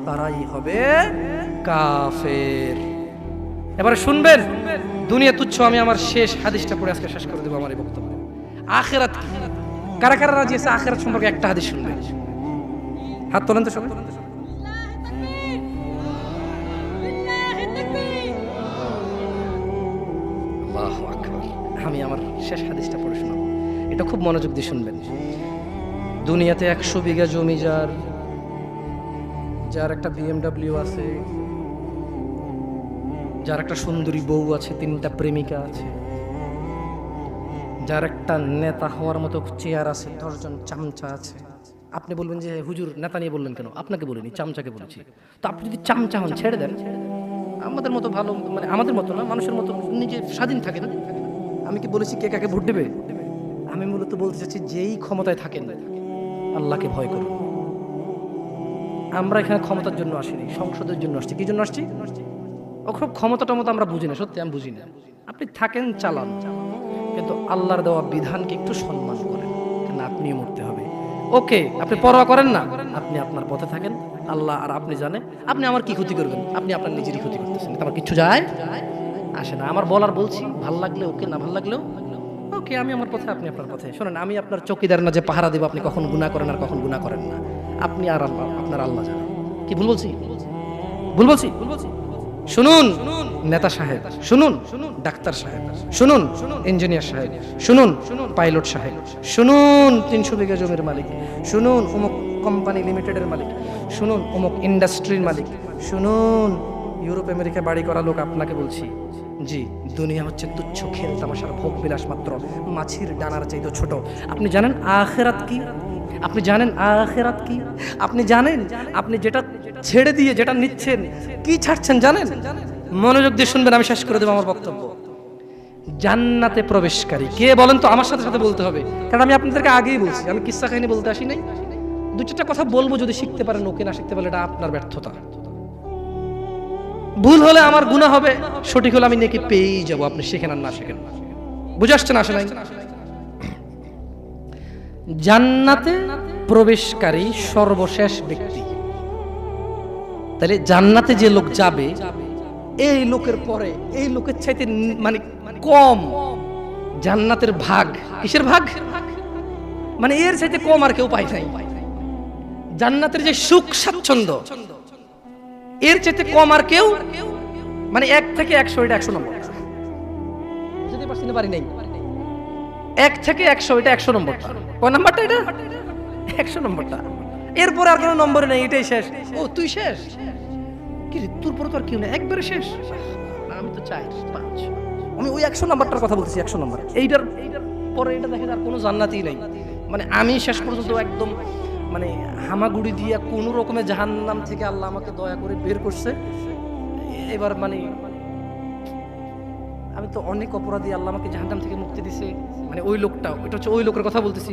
তারাই হবে কাফের। এবারে শুনবেন, দুনিয়া তুচ্ছ। আমি আমার শেষ হাদিসটা পড়ে আজকে শেষ করে দেবো আমার এই বক্তব্য। আখিরাত কি? কারা কারা রাজি আছে আখিরাত সম্পর্কে একটা হাদিস শুনবেন? হাত তোলেন তো সবাই। আল্লাহু আকবার। আমি আমার শেষ হাদিসটা পড়ে শোনাবো, এটা খুব মনোযোগ দিয়ে শুনবেন। দুনিয়াতে 100 বিঘা জমি যার একটা BMW আছে, যার একটা সুন্দরী বউ আছে, 3টা প্রেমিকা আছে, যার একটা নেতা হওয়ার মতো চেয়ার আছে, 10 জন চামচা আছে। আপনি বলবেন যে হুজুর নেতা নিয়ে বললেন কেন? আপনাকে বলিনি, চামচাকে বলেছি। তো আপনি যদি চামচা হন, ছেড়ে দেন। আমাদের মতো ভালো, মানে আমাদের মতো না, মানুষের মতো নিজে স্বাধীন থাকেন। আমি কি বলেছি কে কাকে ভোট দেবে? আমি মূলত বলতে চাচ্ছি, যেই ক্ষমতায় থাকেন আল্লাহকে ভয় করুন। আমরা এখানে ক্ষমতার জন্য আসিনি, সংসদের জন্য আসছি। কি জন্য আসছি? ওসব ক্ষমতা টমতা আমরা বুঝি না, সত্যি আমি বুঝি না। আপনি থাকেন, চালান, কিন্তু আল্লাহর দেওয়া বিধানকে একটু সম্মান করেন, কারণ আপনিও মরতে হবে, ওকে, আপনি পরোয়া করেন না, আপনি আপনার পথে থাকেন, আল্লাহ আর আপনি জানেন আপনি আমার কি ক্ষতি করবেন, আপনি আপনার নিজেরই ক্ষতি করতেছেন, আমার কিচ্ছু যায় আসে না। আমার বলার বলছি, ভাল লাগলে ওকে, না ভাল লাগলেও ওকে, আমি আমার পথে, আপনি আপনার পথে। শোনেন, আমি আপনার চৌকিদার না যে পাহারা দেব আপনি কখন গুনাহ করেন আর কখন গুনাহ করেন না, আপনি আর আল্লাহ, আপনার আল্লাহ জানেন। কি ভুল বলছি? ভুল বলছি? শুনুন নেতা সাহেব, শুনুন ডাক্তার সাহেব, শুনুন ইঞ্জিনিয়ার সাহেব, শুনুন পাইলট সাহেব, শুনুন 300 বিঘা জমির মালিক, শুনুন অমুক কোম্পানি লিমিটেডের মালিক, শুনুন অমুক ইন্ডাস্ট্রির মালিক, শুনুন ইউরোপ আমেরিকায় বাড়ি করা লোক, আপনাকে বলছি, জি, দুনিয়া হচ্ছে তুচ্ছ খেল তামাশার ভোগ বিলাস মাত্র, মাছির ডানার চাইতে ছোট। আপনি জানেন আখিরাত কি? আপনি জানেন আখিরাত কি? আপনি জানেন আপনি যেটা ছেড়ে দিয়ে যেটা নিচ্ছেন কি ছাড়ছেন জানেন? মনোযোগ দিয়ে শুনবেন, আমি শেষ করে দেব আমার বক্তব্য। জান্নাতে প্রবেশকারী কে বলেন তো? আমার সাথে সাথে বলতে হবে, কারণ আমি আপনাদেরকে আগেই বলছি, আমি কিসসা কাহিনী বলতে আসি নাই। দু চারটা কথা বলবো, যদি শিখতে পারেন ওকে, না শিখতে পারলে এটা আপনার ব্যর্থতা। ভুল হলে আমার গুনাহ হবে, সঠিক হলে আমি নেকি পেয়েই যাব, আপনি শিখেন আর না শিখেন। বুঝে আসছে না? আসে নাই? জান্নাতে প্রবেশকারী সর্বশেষ ব্যক্তি। তাহলে জান্নাতে যে লোক যাবে, এই লোকের পরে এই লোকের চাইতে মানে কম জান্নাতের ভাগ। কিসের ভাগ? মানে এর চাইতে কম আর কেউ পায় নাই। জান্নাতের যে সুখ স্বাচ্ছন্দ্য, এর চাইতে কম আর কেউ, মানে 1 থেকে 100, এটা 100 নম্বর। বুঝতে পারছি না? পারি নাই। 1 থেকে 100, এটা 100 নম্বরটা। কোন নাম্বারটা এটা? 100 নম্বরটা। এরপরে আর কোনো নম্বর নেই, এটাই শেষ। ও তুই শেষ? কি রে, তোর পরে তো আর কেউ নেই, একবারে শেষ? আমি তো 4 5, আমি ওই 100 নম্বরটার কথা বলতেছি। 100 নম্বর, এইটার পরে এটা দেখে আর কোনো জান্নাতই নেই। মানে আমি শেষ পর্যন্ত একদম মানে হামাগুড়ি দিয়ে কোনো রকমে জাহান্নাম থেকে আল্লাহ আমাকে দয়া করে বের করছে। এবার মানে আমি তো অনেক অপরাধী, আল্লাহ আমাকে জাহান্নাম থেকে মুক্তি দিছে। মানে ওই লোকটা, ওইটা হচ্ছে ওই লোকের কথা বলতেছি,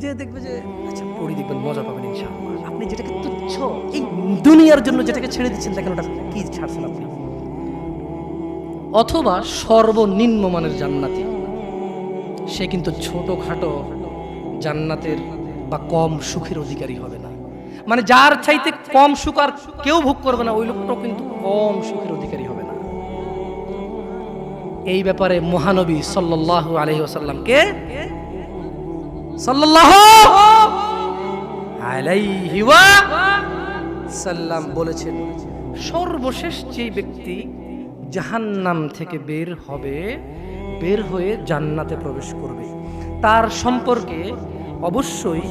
যে দেখবে যে আচ্ছা পড়ি, দেখবেন মজা পাবেন ইনশাআল্লাহ। আপনি যেটাকে তুচ্ছ, এই দুনিয়ার জন্য যেটাকে ছেড়ে দিচ্ছেন, দেখেন ওটা কি ছাড়ছেন আপনি। অথবা সর্বনিম্ন মানের জান্নাতি, সে কিন্তু ছোটখাটো জান্নাতের বা কম সুখের অধিকারী হবে না। মানে যার চাইতে কম সুখ আর কেউ ভোগ করবে না, ওই লোকটাও কিন্তু কম সুখের অধিকারী হবে না। এই ব্যাপারে মহানবী সাল্লাল্লাহু আলাইহি ওয়াসাল্লামকে সাল্লাল্লাহু আলাইহি ওয়াসাল্লাম বলেছেন, সর্বশেষ যে ব্যক্তি জাহান্নাম থেকে বের হবে, বের হয়ে জান্নাতে প্রবেশ করবে, তার সম্পর্কে অবশ্যই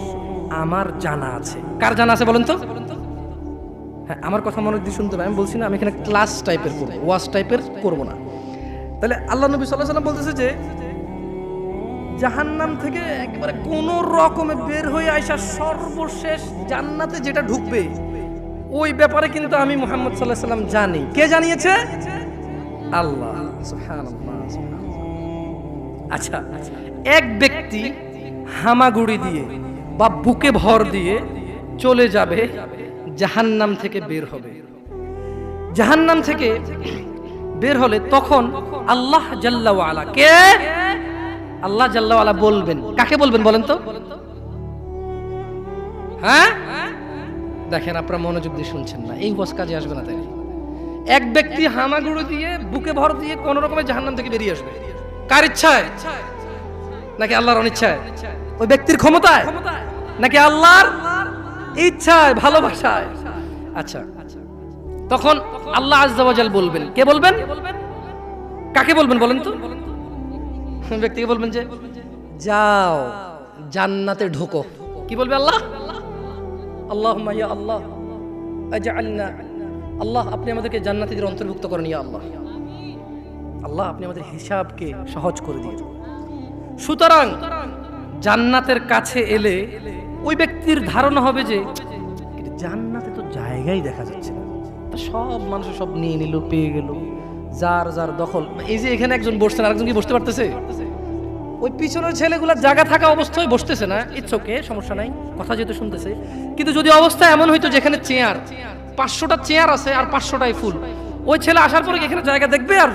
আমার জানা আছে। কার জানা আছে বলেন তো? হ্যাঁ, আমার কথা মনোযোগ দিয়ে শুনতে হবে। আমি বলছি না আমি এখানে ক্লাস টাইপের করবো, ওয়াজ টাইপের করবো না। তাহলে আল্লাহ নবী সাল্লাল্লাহু আলাইহি ওয়াসাল্লাম বলতেছে যে জাহান্নাম থেকে একেবারে কোন রকমে বের হয়ে আইসা সর্বশেষ জান্নাতে যেটা ঢুকবে, ওই ব্যাপারে কিন্তু আমি মুহাম্মদ সাল্লাল্লাহু আলাইহি ওয়াসাল্লাম জানি। কে জানিয়েছে? আল্লাহ সুবহানাল্লাহ। আচ্ছা, এক ব্যক্তি হামাগুড়ি দিয়ে বা বুকে ভর দিয়ে চলে যাবে, জাহান্নাম থেকে বের হবে। জাহান্নাম থেকে বের হলে তখন আল্লাহ জাল্লা ওয়া আলা, কে? আল্লাহ জাল্লা ওয়া আলা বলবেন। কাকে বলবেন বলেন তো? হ্যাঁ, দেখেন আপনারা মনোযোগ দিয়ে শুনছেন না, এই ওয়াজ কাজে আসবে না। তাই এক ব্যক্তি হামাগুড়ি দিয়ে বুকে ভর দিয়ে কোন রকমের জাহান্নাম থেকে বেরিয়ে আসবে। কার ইচ্ছায়? নাকি আল্লাহর অনিচ্ছায়? ওই ব্যক্তির ক্ষমতায় নাকি আল্লাহর ইচ্ছায়, ভালোবাসায়? আচ্ছা, তখন আল্লাহ আযজা ওয়া জাল বলবেন। কে বলবেন? কাকে বলবেন বলেন তো? ব্যক্তিকে বলবেন যে যাও জান্নাতে ঢোকো। কি বলবে আল্লাহ? আল্লাহুম্মা ইয়া আল্লাহ আজআলনা, আল্লাহ আপনি আমাদেরকে জান্নাতীদের অন্তর্ভুক্ত করেন। ইয়া আল্লাহ, আল্লাহ আপনি আমাদের হিসাবকে সহজ করে দিন। সুতরাং জান্নাতের কাছে এলে ওই ব্যক্তির ধারণা হবে যে জান্নাতে তো জায়গাই দেখা যাচ্ছে না, সব মানুষ সব নিয়ে নিল, পেয়ে গেল, যার যার দখল। এই যে এখানে একজন বসছেন, আরেকজন কি বসতে পারতেছে? ওই পিছনের ছেলেগুলা জায়গা থাকা অবস্থায় বসতেছে না, ইটস ওকে, সমস্যা নাই, কথা যেহেতু শুনতেছে। কিন্তু যদি অবস্থা এমন হইতো যেখানে চেয়ার 500টা চেয়ার আছে আর 500টাই ফুল, ওই ছেলে আসার পরে এখানে জায়গা দেখবে আর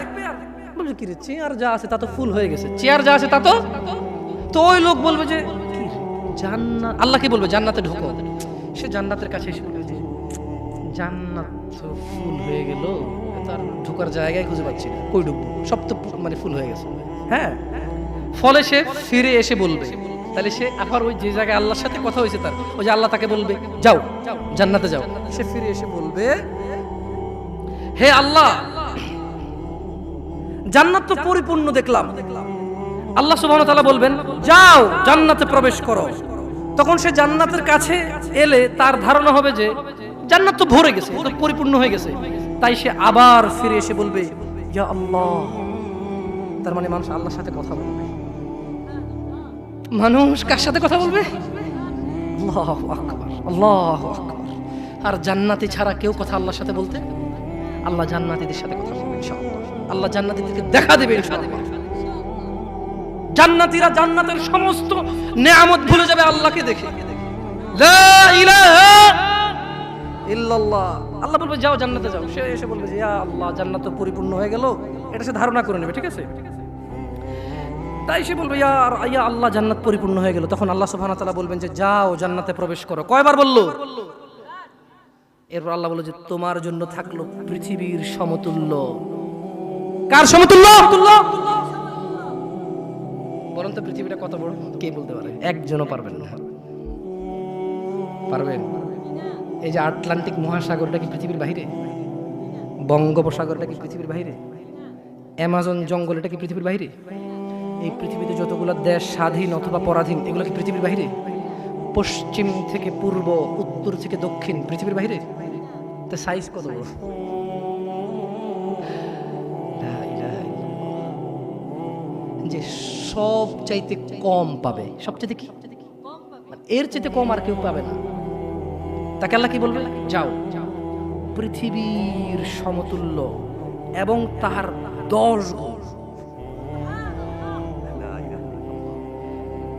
বলবে কি রে, চেয়ার যা আছে তা তো ফুল হয়ে গেছে, চেয়ার যা আছে তা তো ওই লোক বলবে যে জান্নাত, আল্লাহকে বলবে জান্নাতে ঢোকো। সে জান্নাতের কাছে এসে বলবে যে জান্নাত তো ফুল হয়ে গেল, তার ঢোকার জায়গায় খুঁজে পাচ্ছি না, কই ঢুকবো, সব তো মানে ফুল হয়ে গেছে। হ্যাঁ, ফলে সে ফিরে এসে বলবে, তাহলে সে আবার ওই যে জায়গায় আল্লাহর সাথে কথা হয়েছে তার, ওই যে আল্লাহ তাকে বলবে যাও জান্নাতে যাও, সে ফিরে এসে বলবে হে আল্লাহ, জান্নাত তো পরিপূর্ণ দেখলাম। আল্লাহ সুবহানাহু ওয়া তাআলা বলবেন যাও জান্নাতে প্রবেশ করো। তখন সে জান্নাতের কাছে এলে তার ধারণা হবে যে জান্নাত তো ভরে গেছে, তো পরিপূর্ণ হয়ে গেছে, তাই সে আবার ফিরে এসে বলবে ইয়া আল্লাহ। তার মানে মানুষ আল্লাহর সাথে কথা বলবে। মানুষ কার সাথে কথা বলবে? আল্লাহু আকবার, আল্লাহু আকবার। আর জান্নাতি ছাড়া কেউ কথা আল্লাহর সাথে বলতে? আল্লাহ জান্নাতীদের সাথে কথা বলবে ইনশাআল্লাহ। আল্লাহ জান্নাতীদেরকে দেখা দেবে ইনশাআল্লাহ। জান্নাতীরা জান্নাতের সমস্ত নেয়ামত ভুলে যাবে আল্লাহকে দেখে। লা ইলাহা ইল্লাল্লাহ। আল্লাহ বলবে যাও জান্নাতে যাও। সে এসে বলবে যে ইয়া আল্লাহ, জান্নাত তো পরিপূর্ণ হয়ে গেল। এটা সে ধারণা করে নেবে, ঠিক আছে? তাই সে বলবে ইয়া আল্লাহ, জান্নাত পরিপূর্ণ হয়ে গেল। তখন আল্লাহ সুবহানাহু ওয়া তাআলা বলবেন যে যাও জান্নাতে প্রবেশ করো। কয়বার বললো? এরপর আল্লাহ বলল যে তোমার জন্য থাকলো পৃথিবীর সমতুল্য। কার সমতুল্য? বলেন তো পৃথিবীটা কত বড়? কে বলতে পারে? একজনও পারবেন না। পারবেন? এই যে আটলান্টিক মহাসাগরটা কি পৃথিবীর বাইরে? বঙ্গোপসাগরটা কি পৃথিবীর বাইরে? অ্যামাজন জঙ্গল এটা কি পৃথিবীর বাইরে? এই পৃথিবীতে যতগুলো দেশ স্বাধীন অথবা পরাধীন, এগুলো কি পৃথিবীর বাইরে? পশ্চিম থেকে পূর্ব, উত্তর থেকে দক্ষিণ, পৃথিবীর বাইরে? তা সাইজ কত বড়? যে সব চাইতে কম পাবে, সবচাইতে কি এর চাইতে কম আর কেউ পাবে না। তাকে আল্লাহ কি বলবে? যাও পৃথিবীর সমতুল্য এবং তার 10 গুণ।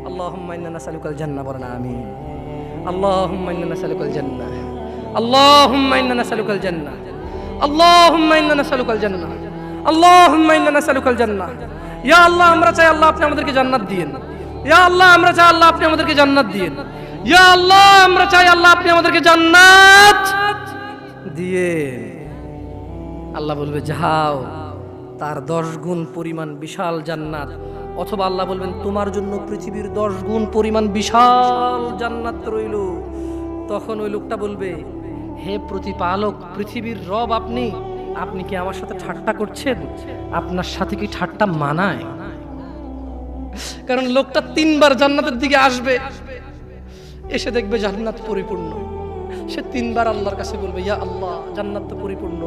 আল্লাহুম্মা ইন্না নাসআলুকাল জান্নাহ, বলেন আমিন। আল্লাহুম্মা ইন্না নাসআলুকাল জান্নাহ, আল্লাহুম্মা ইন্না নাসআলুকাল জান্নাহ, আল্লাহুম্মা ইন্না নাসআলুকাল জান্নাহ, আল্লাহুম্মা ইন্না নাসআলুকাল জান্নাহ। ইয়া আল্লাহ, আমরা চাই আল্লাহ আপনি আমাদেরকে জান্নাত দিয়েন। ইয়া আল্লাহ, আমরা চাই আল্লাহ আপনি আমাদেরকে জান্নাত দিয়েন। ইয়া আল্লাহ, আমরা চাই আল্লাহ আপনি আমাদেরকে জান্নাত দিয়েন। আল্লাহ বলবে যাও, তার 10 গুণ পরিমাণ বিশাল জান্নাত। অথবা আল্লাহ বলবেন তোমার জন্য পৃথিবীর 10 গুণ পরিমাণ বিশাল জান্নাত রইল। তখন ওই লোকটা বলবে হে প্রতিপালক, পৃথিবীর রব আপনি, আপনি কি আমার সাথে ঠাট্টা করছেন? আপনার সাথে কি ঠাট্টা মানায়? কারণ লোকটা 3 বার জান্নাতের দিকে আসবে, এসে দেখবে জান্নাত পরিপূর্ণ। সে 3 বার আল্লাহর কাছে বলবে ইয়া আল্লাহ, জান্নাত তো পরিপূর্ণ,